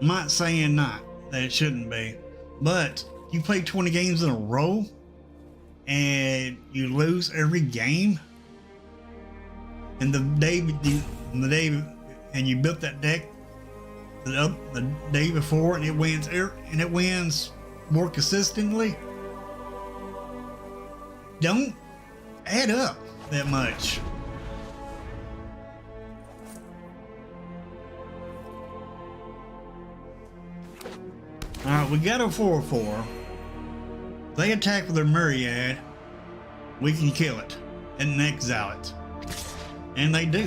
[SPEAKER 1] I'm not saying not, that it shouldn't be. But you play 20 games in a row and you lose every game. And the day and you built that deck the day before and it wins more consistently. Don't add up that much. Alright, we got a 4/4. They attack with their myriad. We can kill it and exile it. And they do.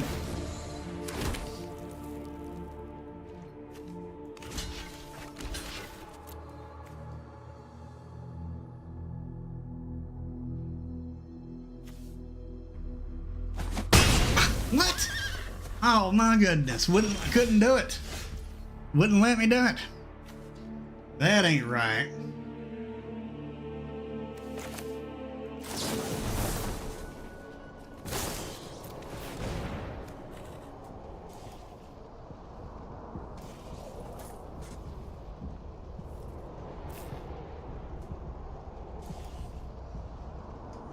[SPEAKER 1] What? Oh my goodness. Couldn't do it. Wouldn't let me do it. That ain't right.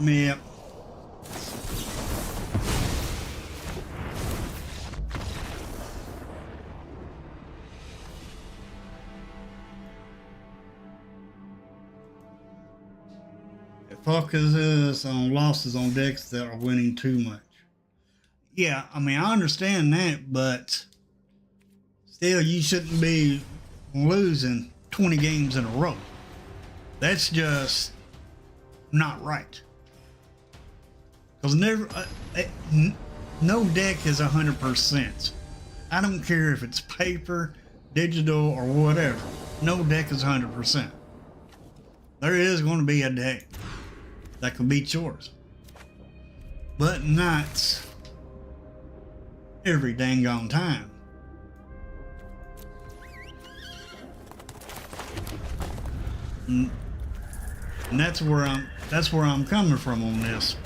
[SPEAKER 1] Yep. It focuses on losses on decks that are winning too much. Yeah, I mean, I understand that, but still, you shouldn't be losing 20 games in a row. That's just not right. Because no deck is 100%. I don't care if it's paper, digital, or whatever. No deck is 100%. There is going to be a deck that can beat yours. But not every dang on time. And that's where I'm coming from on this.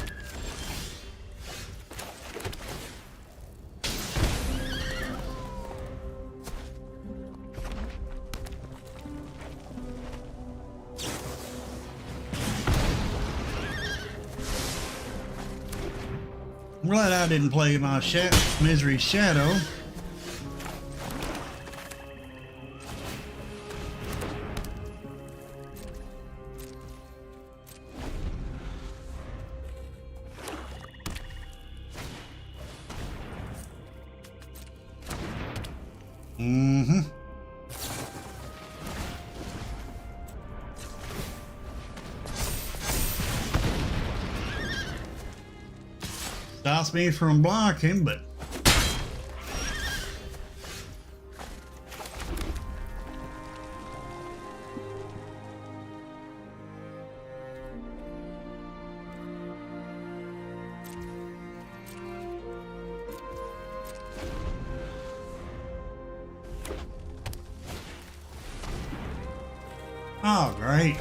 [SPEAKER 1] I'm glad I didn't play my Misery Shadow. Stops me from blocking, but Oh, great.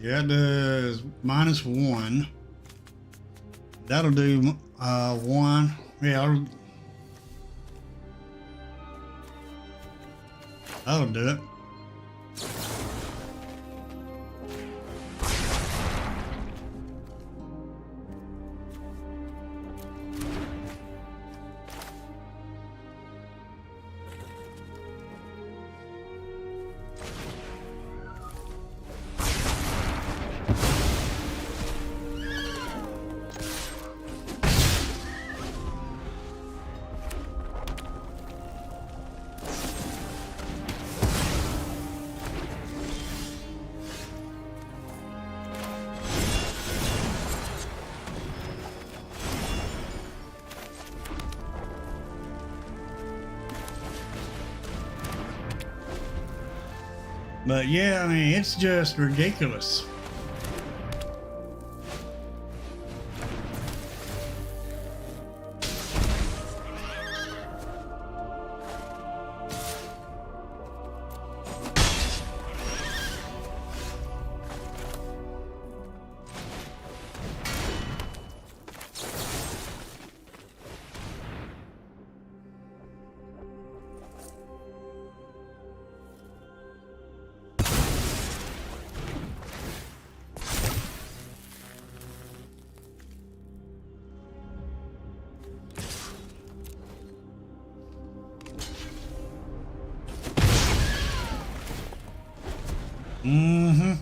[SPEAKER 1] Yeah, it does -1. That'll do 1. Yeah, that'll do it. But yeah, I mean, it's just ridiculous. Mm-hmm.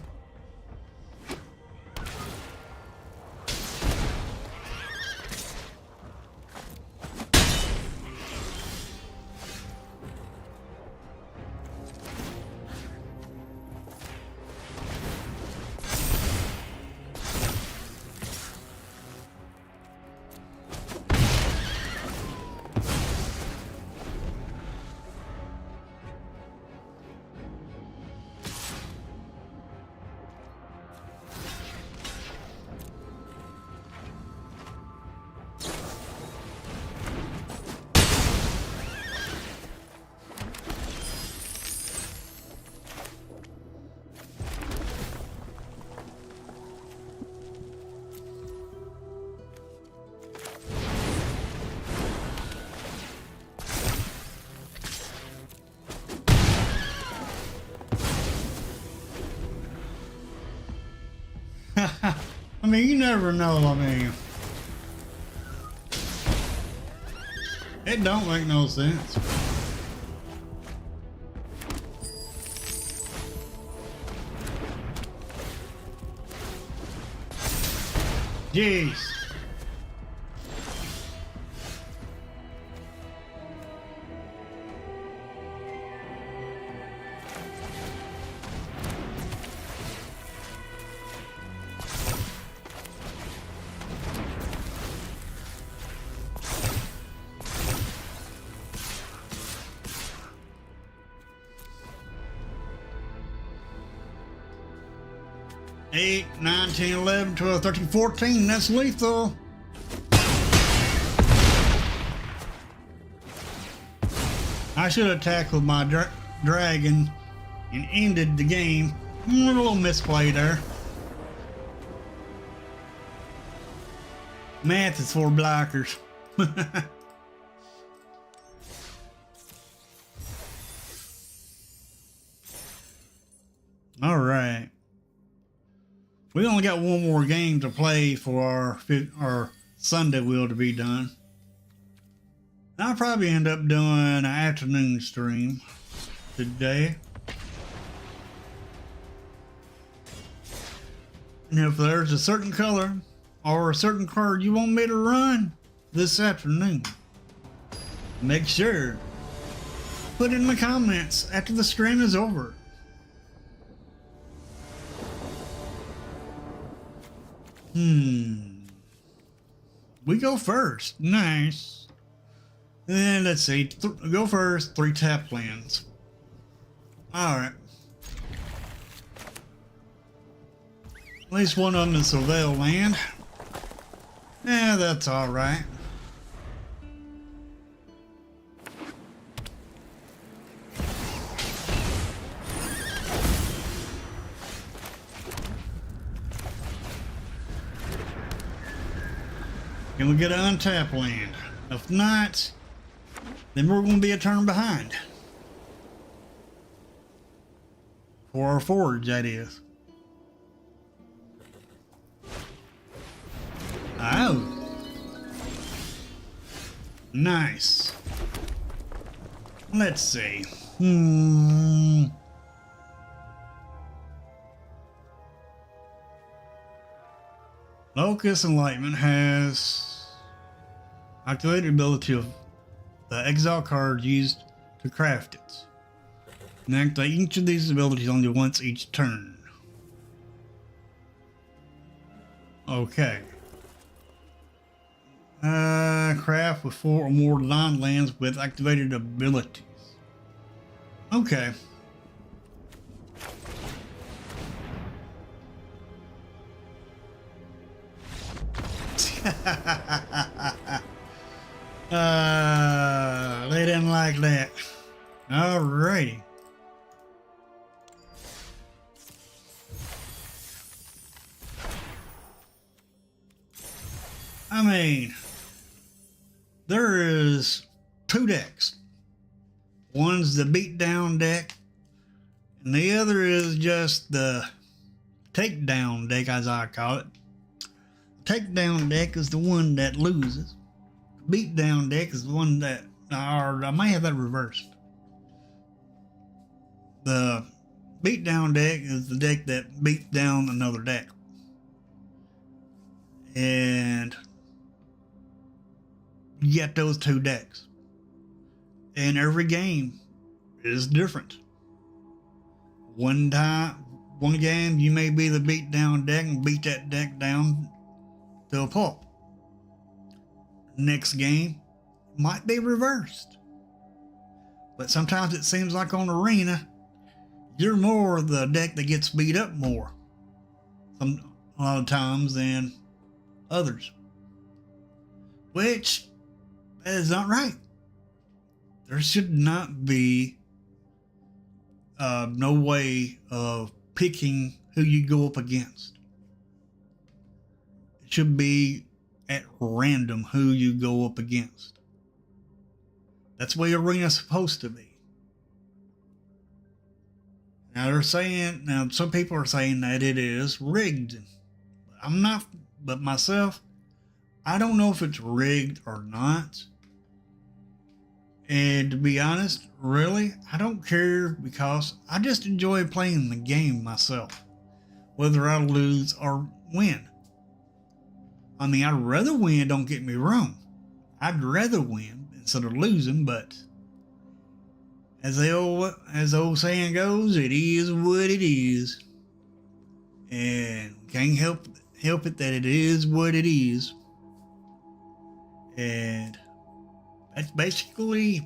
[SPEAKER 1] I mean, you never know. I mean, it don't make no sense. Jeez. Eight, 9, 10, 11, 12, 13, 14. That's lethal. I should have tackled my dragon and ended the game. A little misplay there. Math is for blockers. All right. We only got one more game to play for our Sunday wheel to be done. I'll probably end up doing an afternoon stream today. And if there's a certain color or a certain card you want me to run this afternoon, make sure put in the comments after the stream is over. We go first. Nice. And let's see. Go first. 3 tap lands. Alright. At least one of them is surveil land. Yeah, that's alright. Can we get an untap land? If not, then we're going to be a turn behind. For our forge, that is. Oh. Nice. Let's see. Locust Enlightenment has activated ability of the exile card used to craft it. And activate each of these abilities only once each turn. Okay. Craft with 4 or more line lands with activated abilities. Okay. They didn't like that. Alrighty. I mean, there is 2 decks. One's the beatdown deck, and the other is just the takedown deck, as I call it. The takedown deck is the one that loses. The beatdown deck is the one that, or I may have that reversed. The beatdown deck is the deck that beats down another deck. And you get those 2 decks. And every game is different. One game you may be the beatdown deck and beat that deck down to a pulp. Next game might be reversed. But sometimes it seems like on Arena, you're more the deck that gets beat up more. A lot of times than others. Which is not right. There should not be no way of picking who you go up against. It should be at random who you go up against. That's the way Arena's supposed to be. Now some people are saying that it is rigged. I'm not, but myself, I don't know if it's rigged or not. And to be honest, really, I don't care because I just enjoy playing the game myself, whether I lose or win. I mean, I'd rather win, don't get me wrong. I'd rather win instead of losing, but as the old saying goes, it is what it is. And can't help it that it is what it is. And that's basically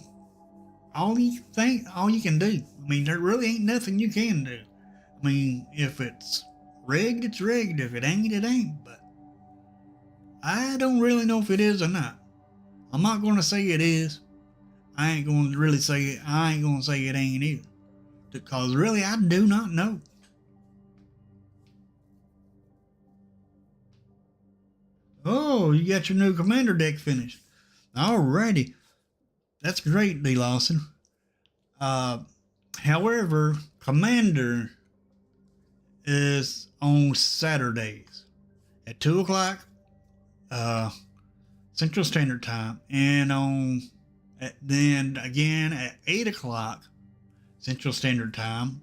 [SPEAKER 1] all you can do. I mean, there really ain't nothing you can do. I mean, if it's rigged, it's rigged. If it ain't, it ain't. But I don't really know if it is or not. I'm not going to say it is. I ain't going to really say it. I ain't going to say it ain't either. Because really, I do not know. Oh, you got your new commander deck finished. Alrighty. That's great, D. Lawson. However, Commander is on Saturdays at 2 o'clock Central Standard Time, and then again at 8 o'clock Central Standard Time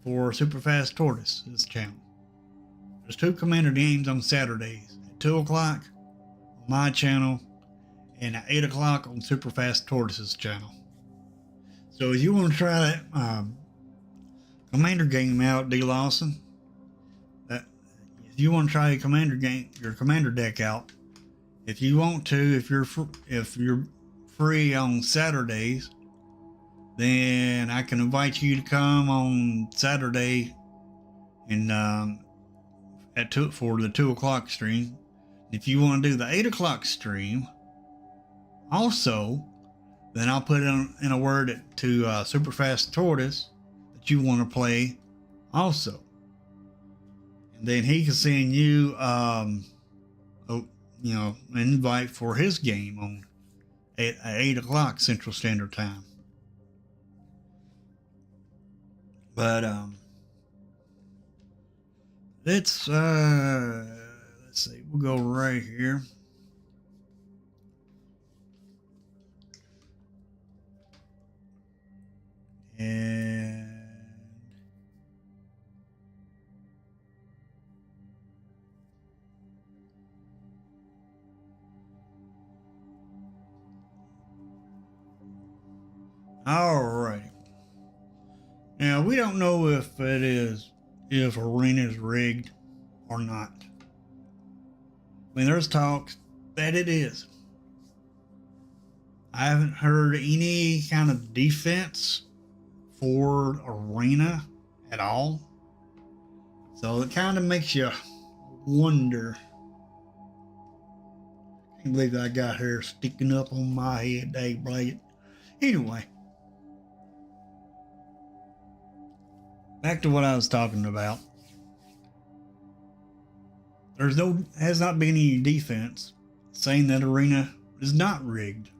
[SPEAKER 1] for Superfast Tortoise's channel. There's 2 Commander games on Saturdays at 2 o'clock on my channel and at 8 o'clock on Superfast Tortoise's channel. So if you want to try that Commander game out, D. Lawson, if you want to try your commander deck out, if you want to, if you're free on Saturdays, then I can invite you to come on Saturday and for the 2 o'clock stream. If you want to do the 8 o'clock stream, also, then I'll put in a word to Superfast Tortoise that you want to play also. And then he can send you, an invite for his game on at 8 o'clock Central Standard Time. But let's see. We'll go right here. And all right. Now we don't know if Arena is rigged or not. I mean, there's talk that it is. I haven't heard any kind of defense for Arena at all. So it kind of makes you wonder. I can't believe I got hair sticking up on my head, Dave Blade. Anyway, back to what I was talking about. Has not been any defense saying that Arena is not rigged.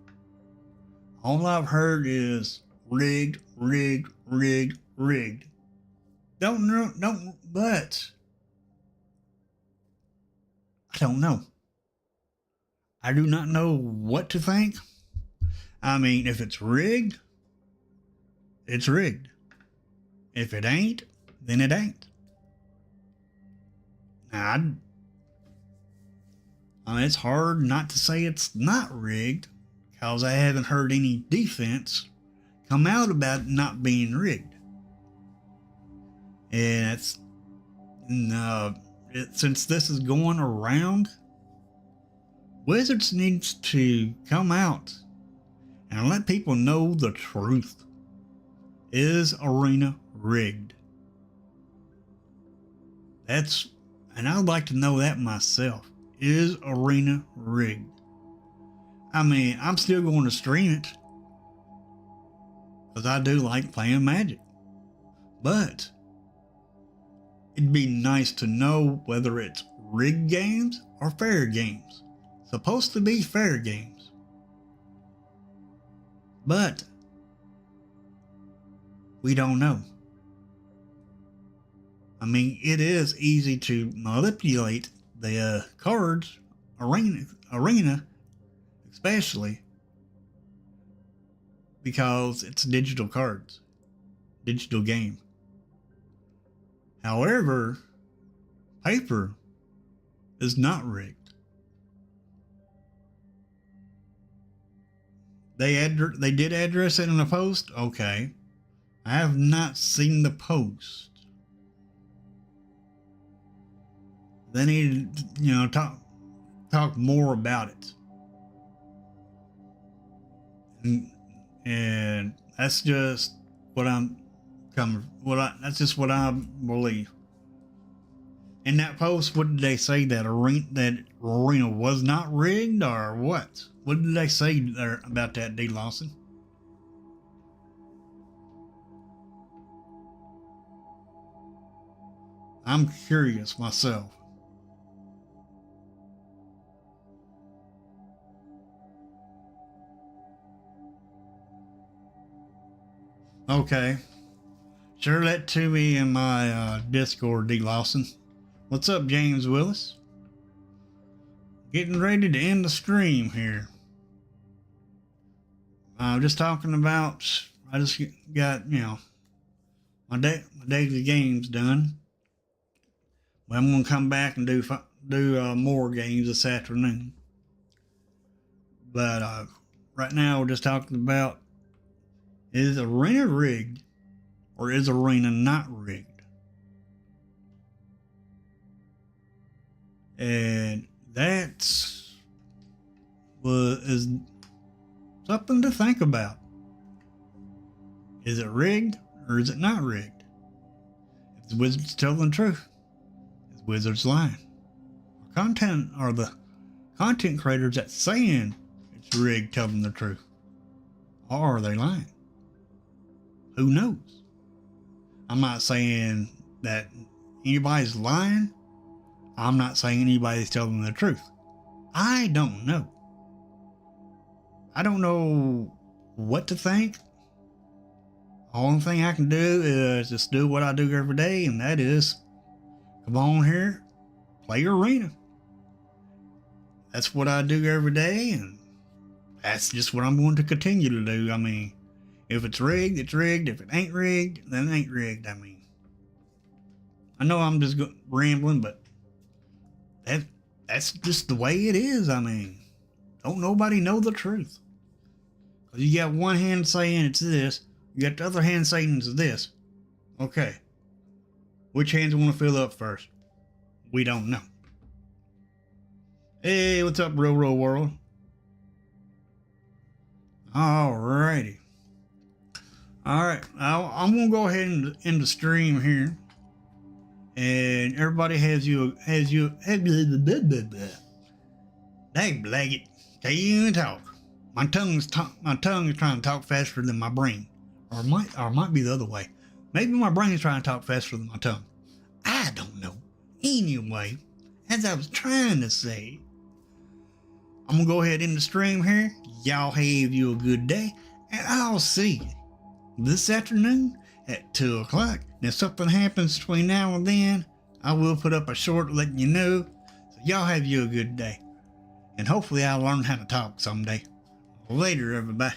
[SPEAKER 1] All I've heard is rigged. But I don't know. I do not know what to think. I mean, if it's rigged, it's rigged. If it ain't, then it ain't. Now, I mean, it's hard not to say it's not rigged because I haven't heard any defense come out about it not being rigged. And since this is going around, Wizards needs to come out and let people know the truth. Is Arena rigged? And I'd like to know that myself. Is Arena rigged? I mean, I'm still going to stream it because I do like playing Magic. But it'd be nice to know whether it's rigged games or fair games. Supposed to be fair games. But we don't know. I mean, it is easy to manipulate the cards, Arena especially, because it's digital cards, digital game. However, paper is not rigged. They did address it in a post. Okay, I have not seen the post. They need to, talk more about it. And that's just what that's just what I believe. In that post, what did they say, that Arena was not rigged, or what? What did they say there about that, D. Lawson? I'm curious myself. Okay. Share that to me in my Discord, D. Lawson. What's up, James Willis? Getting ready to end the stream here. I'm just talking about, I just got, my daily games done. But I'm going to come back and do more games this afternoon. But right now we're just talking about, is Arena rigged or is Arena not rigged? And is something to think about. Is it rigged or is it not rigged? If the Wizards telling the truth, is Wizards lying? Are the content creators that saying it's rigged telling the truth? Or are they lying? Who knows? I'm not saying that anybody's lying. I'm not saying anybody's telling the truth. I don't know. I don't know what to think. The only thing I can do is just do what I do every day, and that is come on here, play arena. That's what I do every day, and that's just what I'm going to continue to do. I mean, if it's rigged, it's rigged. If it ain't rigged, then it ain't rigged. I mean, I know I'm just rambling, but that's just the way it is. I mean, don't nobody know the truth. Because you got one hand saying it's this, you got the other hand saying it's this. Okay. Which hands want to fill up first? We don't know. Hey, what's up, Real World? Alrighty. Alright, I'm going to go ahead and end the stream here. And everybody Dang blaggit. Tell you and talk. My tongue is trying to talk faster than my brain. Or might be the other way. Maybe my brain is trying to talk faster than my tongue. I don't know. Anyway, as I was trying to say, I'm going to go ahead and end the stream here. Y'all have you a good day. And I'll see you this afternoon at 2 o'clock. And if something happens between now and then, I will put up a short letting you know. So y'all have you a good day. And hopefully I'll learn how to talk someday. Later, everybody.